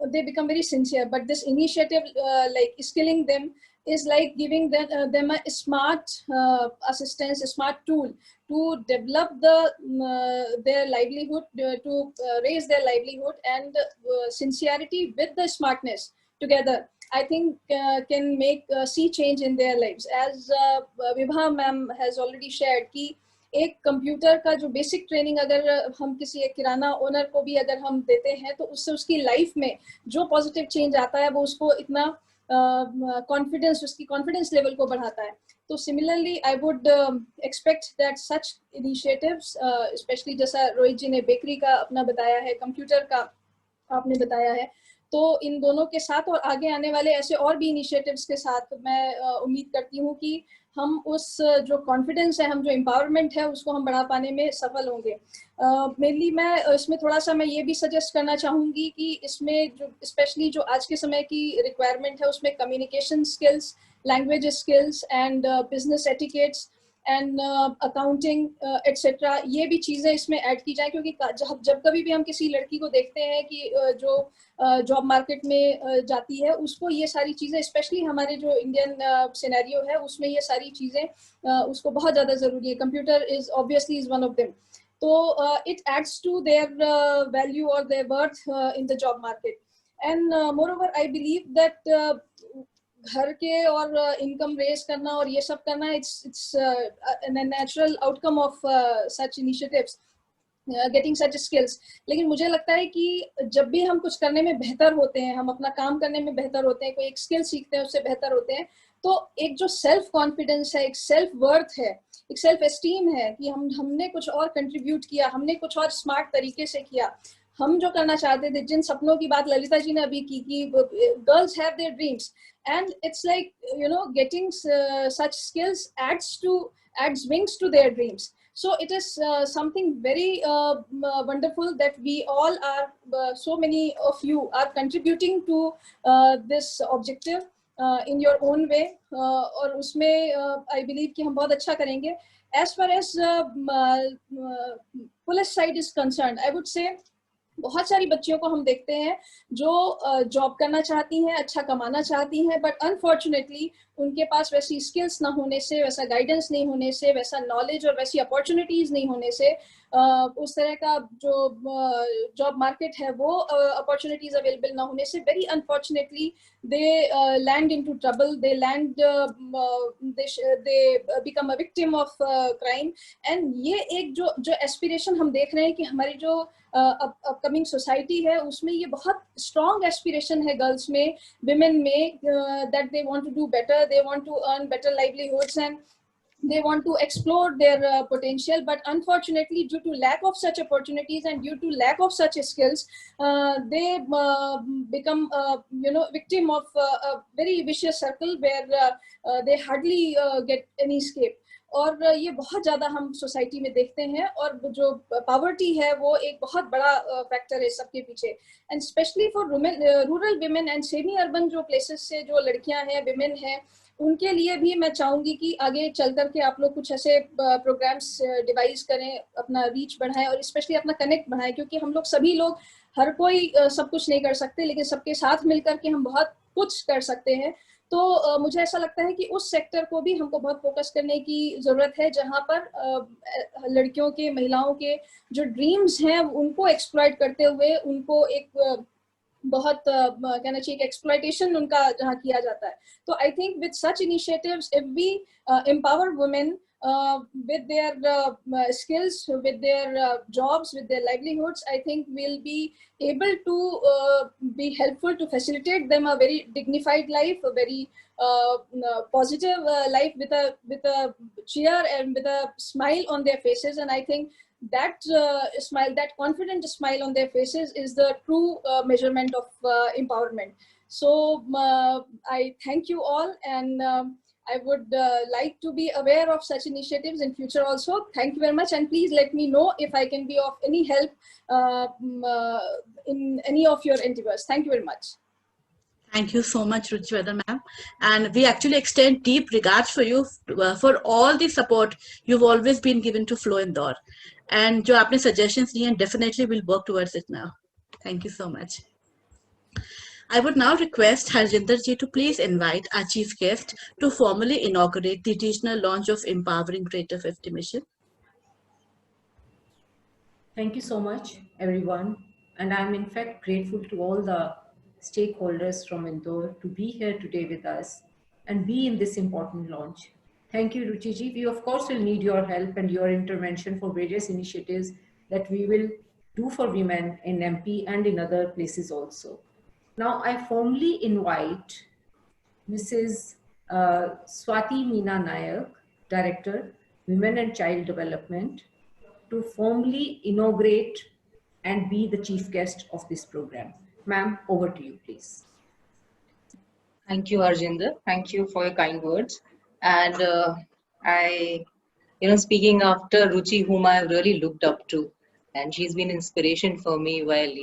they become very sincere. But this initiative, like skilling them, is like giving them a smart assistance, a smart tool to develop their livelihood, to raise their livelihood, and sincerity with the smartness together, I think can make sea change in their lives. As Vibha ma'am has already shared कि एक computer का जो basic training अगर हम किसी एक किराना owner को भी अगर हम देते हैं तो उससे उसकी लाइफ में जो पॉजिटिव चेंज आता है वो उसको इतना कॉन्फिडेंस, उसकी कॉन्फिडेंस लेवल को बढ़ाता है. तो similarly I would expect that such initiatives, specially जैसा रोहित जी ने बेकरी का अपना बताया है, कंप्यूटर का आपने बताया है, तो इन दोनों के साथ और आगे आने वाले ऐसे और भी इनिशिएटिव्स के साथ मैं उम्मीद करती हूँ कि हम उस जो कॉन्फिडेंस है, हम जो एम्पावरमेंट है, उसको हम बढ़ा पाने में सफल होंगे. मेनली मैं इसमें थोड़ा सा मैं ये भी सजेस्ट करना चाहूँगी कि इसमें जो स्पेशली जो आज के समय की रिक्वायरमेंट है उसमें communication skills, language skills and business etiquettes and accounting etcetera, ये भी चीज़ें इसमें ऐड की जाए, क्योंकि जब कभी भी हम किसी लड़की को देखते हैं कि जो जॉब मार्केट में जाती है, उसको ये सारी चीज़ें, स्पेशली हमारे जो इंडियन सिनेरियो है उसमें ये सारी चीज़ें उसको बहुत ज़्यादा ज़रूरी है. Computer is obviously is one of them. तो it adds to their value और their worth in the job market. And moreover I believe that घर के और इनकम रेज करना और ये सब करना, it's natural outcome of such initiatives, getting such skills. लेकिन मुझे लगता है कि जब भी हम कुछ करने में बेहतर होते हैं, हम अपना काम करने में बेहतर होते हैं, कोई एक स्किल सीखते हैं उससे बेहतर होते हैं, तो एक जो सेल्फ कॉन्फिडेंस है, एक सेल्फ वर्थ है, एक सेल्फ एस्टीम है कि हमने कुछ और कंट्रीब्यूट किया, हमने कुछ और स्मार्ट तरीके से किया, हम जो करना चाहते थे, जिन सपनों की बात ललिता जी ने अभी की कि girls have their dreams, and it's like getting such skills adds wings to their dreams. So it is something very wonderful that we all are, so many of you are contributing to this objective in your own way, और उसमें I believe कि हम बहुत अच्छा करेंगे. As far as police side is concerned, I would say बहुत सारी बच्चियों को हम देखते हैं जो जॉब करना चाहती हैं, अच्छा कमाना चाहती हैं, बट अनफॉर्चुनेटली उनके पास वैसी स्किल्स ना होने से, वैसा गाइडेंस नहीं होने से, वैसा नॉलेज और वैसी अपॉर्चुनिटीज नहीं होने से, उस तरह का जो जॉब मार्केट है वो अपॉर्चुनिटीज अवेलेबल ना होने से, very unfortunately they land into trouble, they become a victim of crime. And ये एक जो एस्पिरेशन हम देख रहे हैं कि हमारी जो अपकमिंग सोसाइटी है उसमें ये बहुत स्ट्रॉन्ग एस्पिरेशन है गर्ल्स में, विमेन में, that they want to do better, they want to earn better livelihoods, and they want to explore their potential, but unfortunately due to lack of such opportunities and due to lack of such skills, they become victim of a very vicious circle where they hardly get any escape. और ये बहुत ज़्यादा हम society में देखते हैं, और जो पावर्टी है वो एक बहुत बड़ा फैक्टर है सबके पीछे. And specially for rural women and semi urban जो प्लेसेस से जो लड़कियां हैं, विमेन हैं, उनके लिए भी मैं चाहूँगी कि आगे चल करके आप लोग कुछ ऐसे प्रोग्राम्स डिवाइस करें, अपना रीच बढ़ाएं और स्पेशली अपना कनेक्ट बढ़ाएं, क्योंकि हम लोग सभी लोग, हर कोई सब कुछ नहीं कर सकते, लेकिन सबके साथ मिलकर के हम बहुत कुछ कर सकते हैं. तो मुझे ऐसा लगता है कि उस सेक्टर को भी हमको बहुत फोकस करने की ज़रूरत है, जहाँ पर लड़कियों के, महिलाओं के जो ड्रीम्स हैं उनको एक्सप्लॉइट करते हुए उनको एक बहुत कहना चाहिए कि एक्सप्लॉइटेशन उनका जहाँ किया जाता है. तो I think with such initiatives, if we empower women with their skills, with their jobs, with their livelihoods, I think we'll be able to be helpful to facilitate them a very dignified life, a very positive life with a cheer and with a smile on their faces. And I think that smile, that confident smile on their faces is the true measurement of empowerment. So I thank you all, and I would like to be aware of such initiatives in future also. Thank you very much, and please let me know if I can be of any help in any of your endeavors. Thank you very much. Thank you so much, Ruchivardhan ma'am. And we actually extend deep regards for you for all the support you've always been given to Flow Indore. And jo aapne suggestions diye, definitely we'll work towards it now. Thank you so much. I would now request Harjinder ji to please invite our chief guest to formally inaugurate the regional launch of Empowering Greater 50 Mission. Thank you so much, everyone. And I'm in fact grateful to all the stakeholders from Indore to be here today with us and be in this important launch. Thank you, Ruchi ji. We of course will need your help and your intervention for various initiatives that we will do for women in MP and in other places also. Now, I formally invite Mrs. Swati Meena Nayak, Director, Women and Child Development, to formally inaugurate and be the chief guest of this program. Ma'am, over to you, please. Thank you, Harjinder. Thank you for your kind words. And speaking after Ruchi, whom I have really looked up to, and she's been inspiration for me while,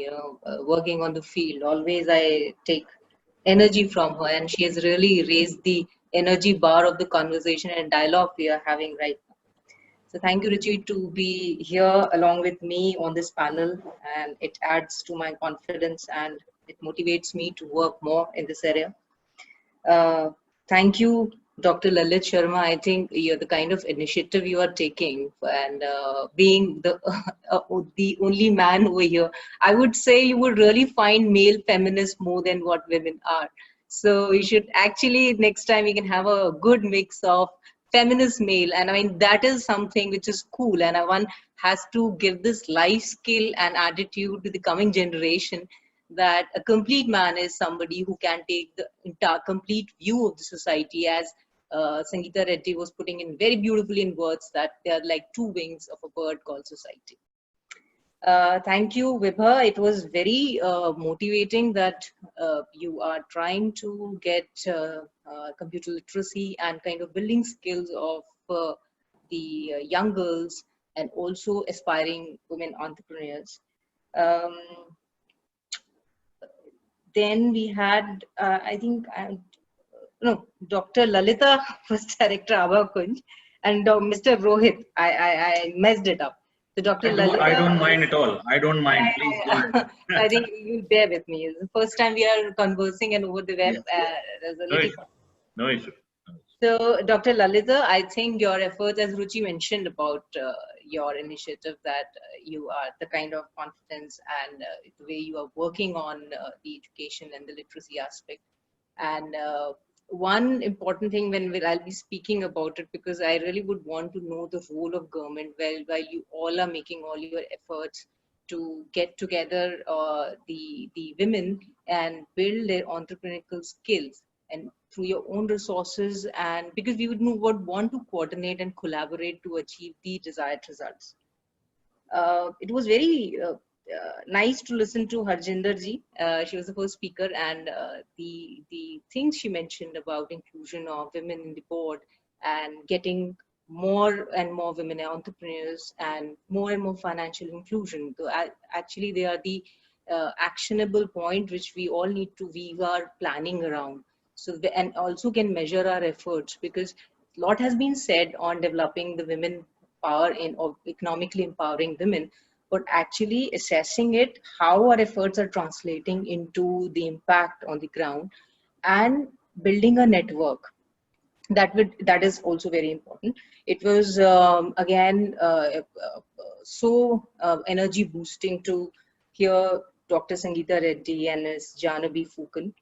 working on the field. Always I take energy from her, and she has really raised the energy bar of the conversation and dialogue we are having right now. So thank you, Ruchi, to be here along with me on this panel, and it adds to my confidence and it motivates me to work more in this area. Thank you, Dr. Lalit Sharma. I think the kind of initiative you are taking, and being the only man over here, I would say you would really find male feminists more than what women are. So you should actually, next time we can have a good mix of feminist male, and I mean that is something which is cool, and one has to give this life skill and attitude to the coming generation, that a complete man is somebody who can take the entire complete view of the society, as Sangeeta Reddy was putting in very beautifully in words, that they are like two wings of a bird called society. Thank you, Vibha. It was very motivating that you are trying to get computer literacy and kind of building skills of the young girls and also aspiring women entrepreneurs. Um, then we had, I think, no, Dr. Lalita was Director Abha Kunj, and Mr. Rohit. I messed it up. So Dr. Lalita. I don't mind at all. I don't mind. Please go ahead. I think you'll bear with me. It's the first time we are conversing and over the web. Yes. There's a No little. issue. No issue. So, Dr. Lalita, I think your efforts, as Ruchi mentioned about your initiative, that you are the kind of confidence and the way you are working on the education and the literacy aspect. And one important thing I'll be speaking about it, because I really would want to know the role of government while you all are making all your efforts to get together the women and build their entrepreneurial skills and through your own resources, and because we would want to coordinate and collaborate to achieve the desired results. It was very nice to listen to Harjinder ji. She was the first speaker, and the things she mentioned about inclusion of women in the board and getting more and more women entrepreneurs and more financial inclusion. So actually, they are the actionable point which we all need to weave our planning around. So and also can measure our efforts, because a lot has been said on developing the women power or economically empowering women, but actually assessing it, how our efforts are translating into the impact on the ground and building a network. That is also very important. It was again so energy boosting to hear Dr. Sangeeta Reddy and Ms. Janabi Fukan.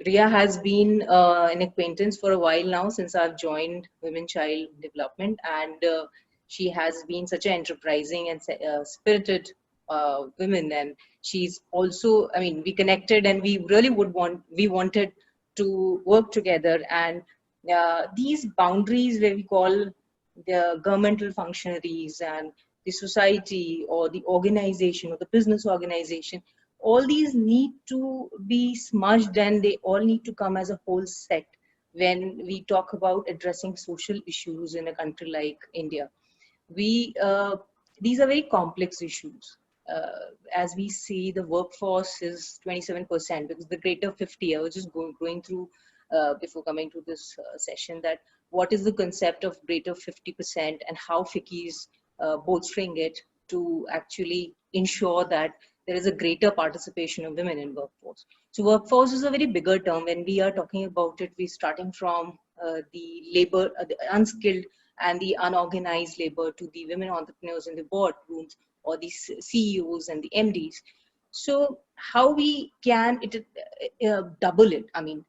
Ria has been an acquaintance for a while now, since I've joined Women Child Development, and she has been such an enterprising and spirited woman. And she's also, I mean, we connected and we really wanted to work together. And these boundaries where we call the governmental functionaries and the society or the organization or the business organization, all these need to be smudged, and they all need to come as a whole set when we talk about addressing social issues in a country like India. These are very complex issues. As we see, the workforce is 27%, because the greater 50, I was just going through before coming to this session, that what is the concept of greater 50% and how FICCI is bolstering it to actually ensure that there is a greater participation of women in workforce. So workforce is a very bigger term. When we are talking about it, we're starting from the labor, the unskilled and the unorganized labor, to the women entrepreneurs in the boardrooms or the CEOs and the MDs. So how we can double it? I mean,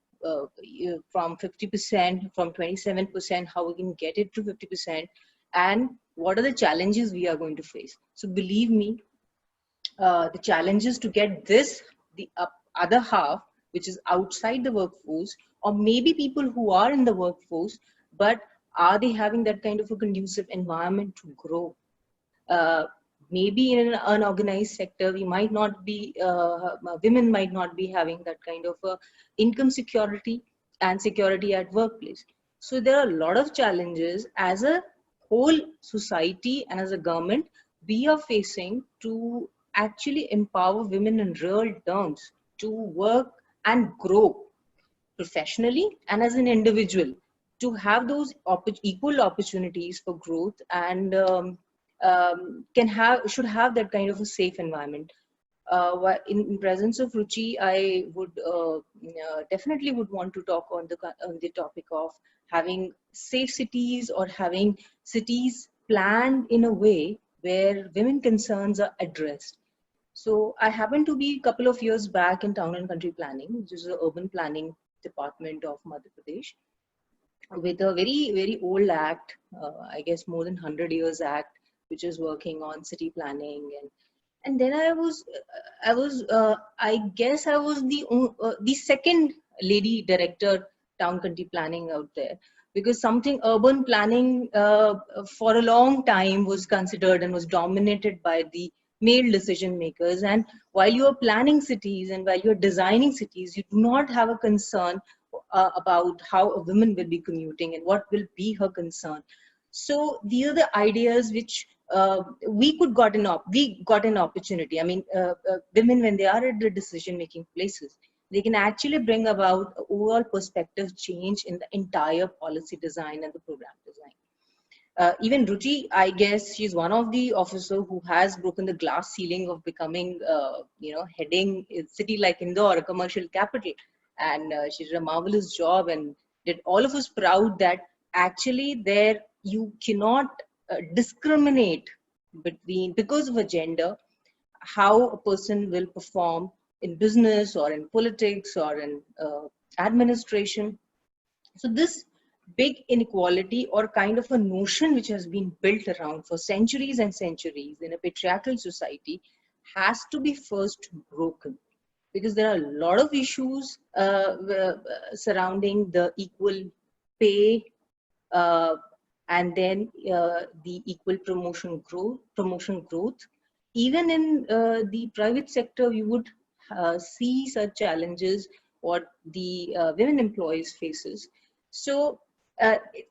from 50%, from 27%, how we can get it to 50%, and what are the challenges we are going to face? So believe me, the challenges to get this, the other half, which is outside the workforce, or maybe people who are in the workforce, but are they having that kind of a conducive environment to grow? Maybe in an unorganized sector, we might not be, women might not be having that kind of income security and security at workplace. So there are a lot of challenges as a whole society and as a government we are facing to actually empower women in real terms to work and grow professionally and as an individual, to have those equal opportunities for growth, and should have that kind of a safe environment. In presence of Ruchi, I would definitely would want to talk on the topic of having safe cities, or having cities planned in a way where women concerns are addressed. So I happened to be a couple of years back in Town and Country Planning, which is the urban planning department of Madhya Pradesh, with a very, very old act, I guess more than 100 years act, which is working on city planning. And then I guess I was the second lady director Town Country Planning out there. because something urban planning for a long time was considered and was dominated by the male decision makers. And while you are planning cities and while you are designing cities, you do not have a concern about how a woman will be commuting and what will be her concern. So these are the ideas which we got an opportunity. I mean, women, when they are at the decision-making places, they can actually bring about overall perspective change in the entire policy design and the program design. Even Ruchi, I guess she's one of the officers who has broken the glass ceiling of becoming, heading a city like Indore, a commercial capital. And she did a marvelous job and did all of us proud that actually there you cannot discriminate because of a gender, how a person will perform in business or in politics or in administration. So this big inequality or kind of a notion which has been built around for centuries and centuries in a patriarchal society has to be first broken, because there are a lot of issues surrounding the equal pay and then the equal promotion growth. Even in the private sector, you would see such challenges what the women employees faces. So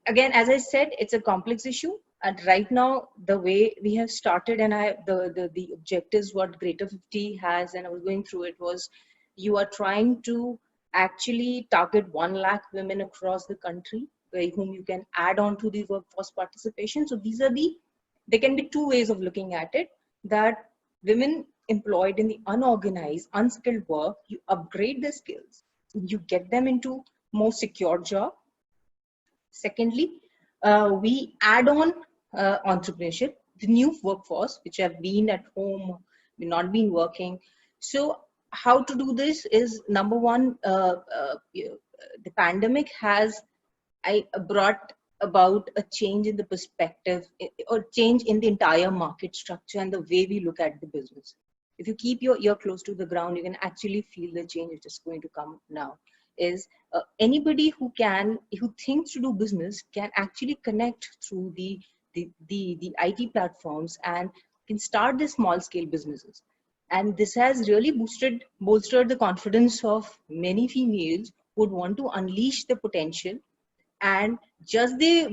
again, as I said, it's a complex issue. And right now, the way we have started, and the objectives what Greater 50 has, and I was going through it, was you are trying to actually target 1 lakh women across the country, whom you can add on to the workforce participation. So there can be 2 ways of looking at it, that women employed in the unorganized, unskilled work, you upgrade their skills, you get them into more secure job. Secondly, we add on entrepreneurship, the new workforce, which have been at home, not been working. So how to do this is, number one, the pandemic has brought about a change in the perspective or change in the entire market structure and the way we look at the business. If you keep your ear close to the ground, you can actually feel the change which is going to come now. Is anybody who thinks to do business can actually connect through the IT platforms and can start the small scale businesses. And this has really bolstered the confidence of many females who would want to unleash their potential, and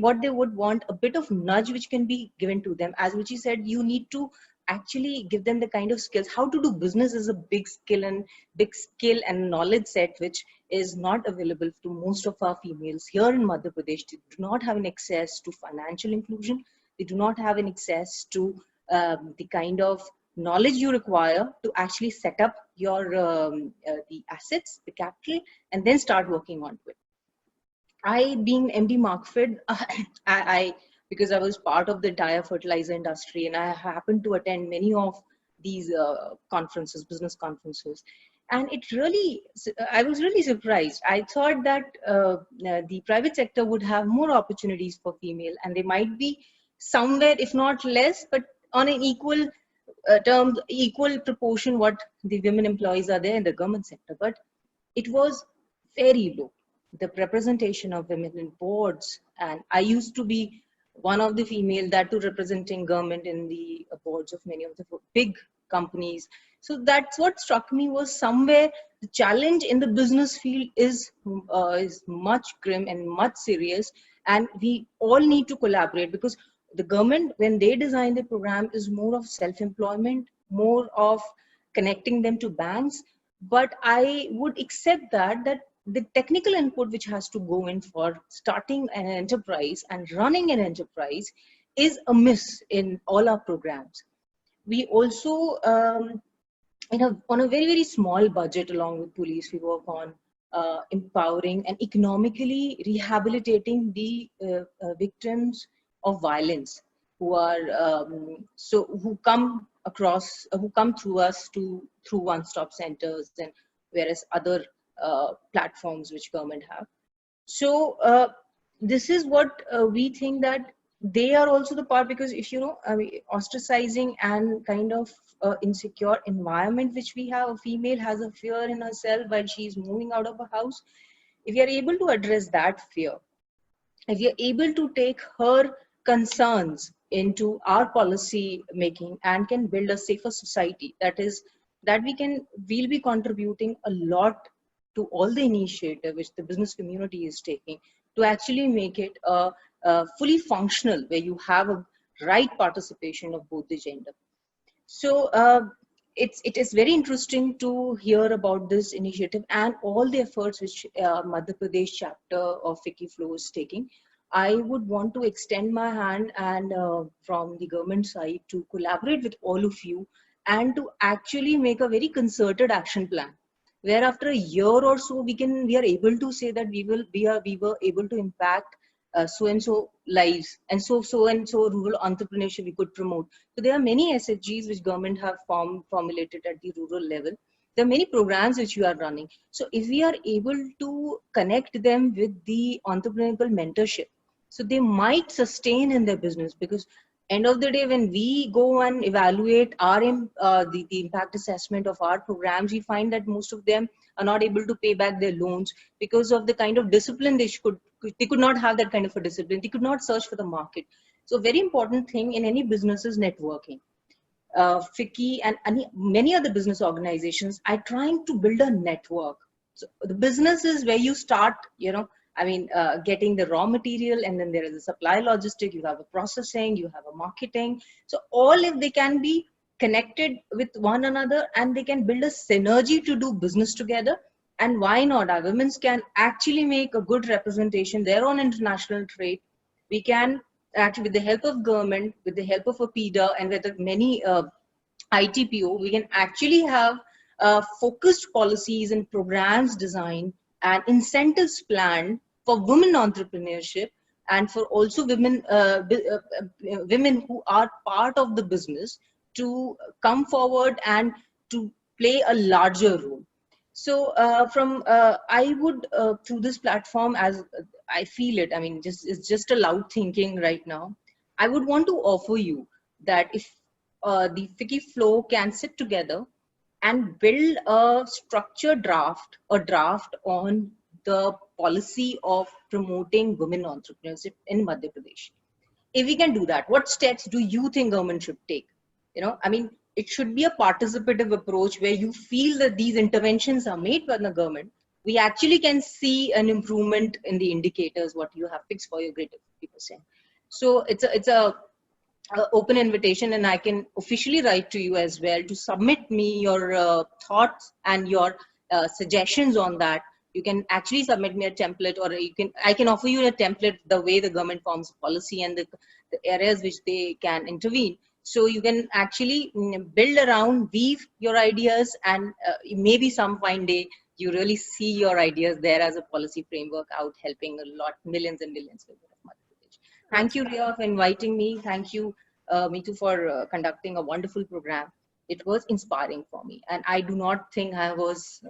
what they would want, a bit of nudge which can be given to them. As Ruchi said, you need to actually give them the kind of skills. How to do business is a big skill and knowledge set which is not available to most of our females here in Madhya Pradesh. They do not have an access to financial inclusion. They do not have an access to the kind of knowledge you require to actually set up your the assets, the capital, and then start working on it. I, being MD Markfed, because I was part of the entire fertilizer industry, and I happened to attend many of these conferences, business conferences, and I was really surprised. I thought that the private sector would have more opportunities for female, and they might be somewhere, if not less, but on an equal equal proportion what the women employees are there in the government sector. But it was very low, the representation of women in boards. And I used to be one of the female that too representing government in the boards of many of the big companies. So that's what struck me, was somewhere the challenge in the business field is much grim and much serious, and we all need to collaborate, because the government, when they design the program, is more of self-employment, more of connecting them to banks. But I would accept that the technical input which has to go in for starting an enterprise and running an enterprise is a miss in all our programs. We also, on a very, very small budget, along with police, we work on empowering and economically rehabilitating the victims of violence who are who come through us through one-stop centers and various other platforms which government have. So this is what we think, that they are also the part, because if ostracizing and kind of insecure environment which we have, a female has a fear in herself while she is moving out of a house. If you are able to address that fear, if we are able to take her concerns into our policy making and can build a safer society, that we'll be contributing a lot to all the initiative which the business community is taking to actually make it fully functional, where you have a right participation of both the gender. So it is very interesting to hear about this initiative and all the efforts which Madhya Pradesh chapter of FICCI Flow is taking. I would want to extend my hand and from the government side to collaborate with all of you and to actually make a very concerted action plan, where after a year or so we are able to say that we were able to impact so and so lives, and so rural entrepreneurship we could promote. So there are many SHGs which government have formulated at the rural level. There are many programs which we are running. So if we are able to connect them with the entrepreneurial mentorship, so they might sustain in their business, because end of the day, when we go and evaluate our the impact assessment of our programs, we find that most of them are not able to pay back their loans because of the kind of discipline they could not have. That kind of a discipline, they could not search for the market. So very important thing in any business is networking. FICCI and many other business organizations are trying to build a network. So the business is where you start, getting the raw material, and then there is a supply logistic, you have a processing, you have a marketing. So all, if they can be connected with one another and they can build a synergy to do business together, and why not, our women can actually make a good representation there on international trade. We can actually, with the help of government, with the help of a PIDA and with many ITPO, we can actually have focused policies and programs designed and incentives planned for women entrepreneurship, and for also women who are part of the business to come forward and to play a larger role. So I would through this platform, as I feel it, it's just a loud thinking right now, I would want to offer you that if the FICCI Flow can sit together and build a structured draft on the policy of promoting women entrepreneurship in Madhya Pradesh. If we can do that, what steps do you think government should take? It should be a participative approach where you feel that these interventions are made by the government. We actually can see an improvement in the indicators, what you have fixed for your greater 50%. So it's a open invitation, and I can officially write to you as well to submit me your thoughts and your suggestions on that. You can actually submit me a template, or I can offer you a template, the way the government forms policy and the areas which they can intervene. So you can actually build around, weave your ideas, and maybe some fine day you really see your ideas there as a policy framework out, helping a lot, millions and millions of Madhya Pradesh. Thank you, Ria, for inviting me. Thank you, Meetu, for conducting a wonderful program. It was inspiring for me, and I do not think I was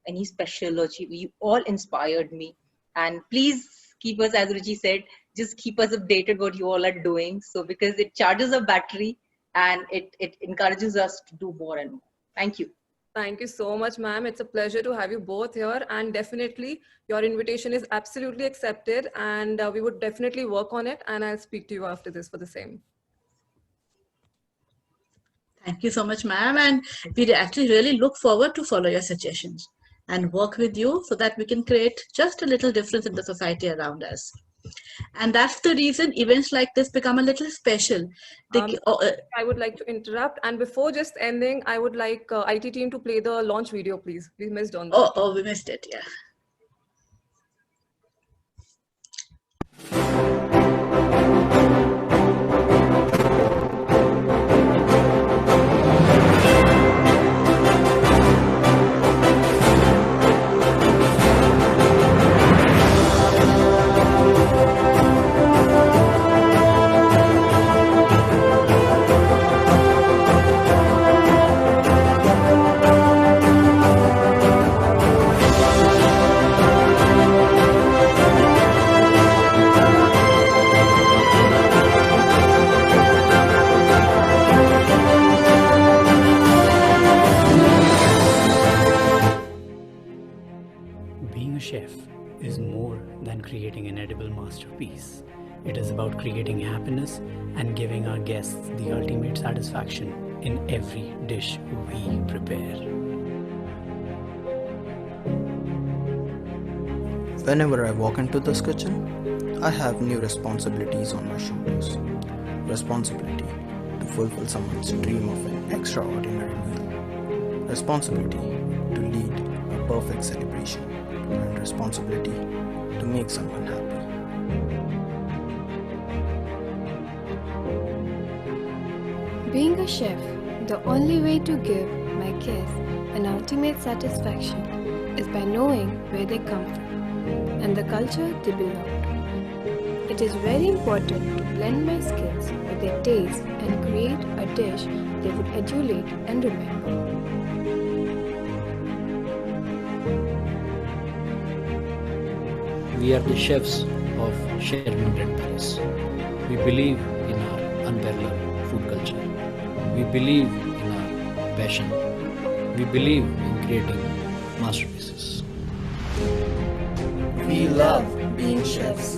any special achievement. You all inspired me, and please keep us, as Ruchi said, just keep us updated what you all are doing. So because it charges a battery and it encourages us to do more and more. Thank you. Thank you so much, ma'am. It's a pleasure to have you both here, and definitely your invitation is absolutely accepted, and we would definitely work on it, and I'll speak to you after this for the same. Thank you so much, ma'am. And we actually really look forward to follow your suggestions and work with you so that we can create just a little difference in the society around us. And that's the reason events like this become a little special. I would like to interrupt, and before just ending, I would like IT team to play the launch video, please. We missed on that. Oh, we missed it, yeah. is more than creating an edible masterpiece. It is about creating happiness and giving our guests the ultimate satisfaction in every dish we prepare. Whenever I walk into this kitchen, I have new responsibilities on my shoulders. Responsibility to fulfill someone's dream of an extraordinary meal. Responsibility to lead a perfect celebration. And responsibility to make someone happy. Being a chef, the only way to give my guests an ultimate satisfaction is by knowing where they come from and the culture they belong to. It is very important to blend my skills with their taste and create a dish they would adulate and remember. We are the chefs of Sherman Bread Palace. We believe in our unparalleled food culture. We believe in our passion. We believe in creating masterpieces. We love being chefs.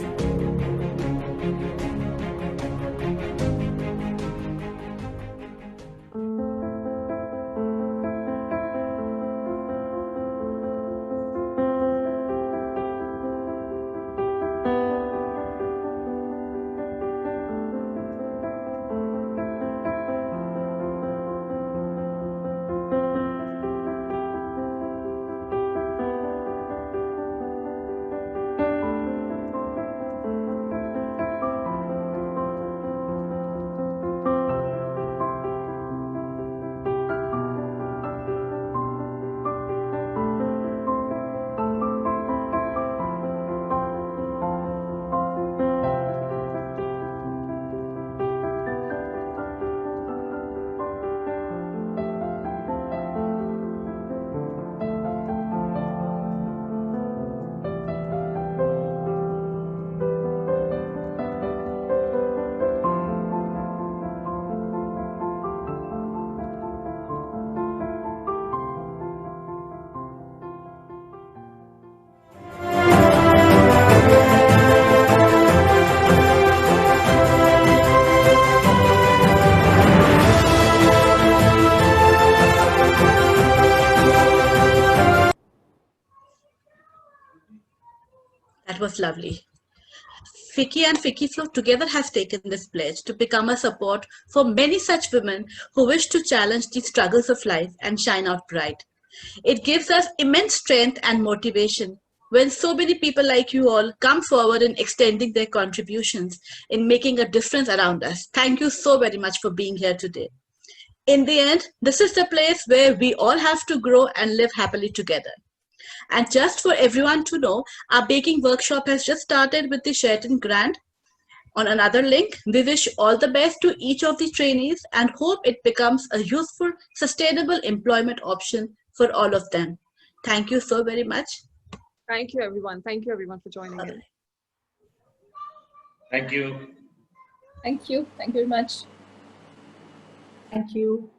That was lovely. FICCI and FICCI Flow together has taken this pledge to become a support for many such women who wish to challenge the struggles of life and shine out bright. It gives us immense strength and motivation when so many people like you all come forward in extending their contributions in making a difference around us. Thank you so very much for being here today. In the end, this is the place where we all have to grow and live happily together. And just for everyone to know, our baking workshop has just started with the Sheraton Grand. On another link, we wish all the best to each of the trainees and hope it becomes a useful, sustainable employment option for all of them. Thank you so very much. Thank you, everyone. Thank you, everyone, for joining in. Thank you. Thank you. Thank you very much. Thank you.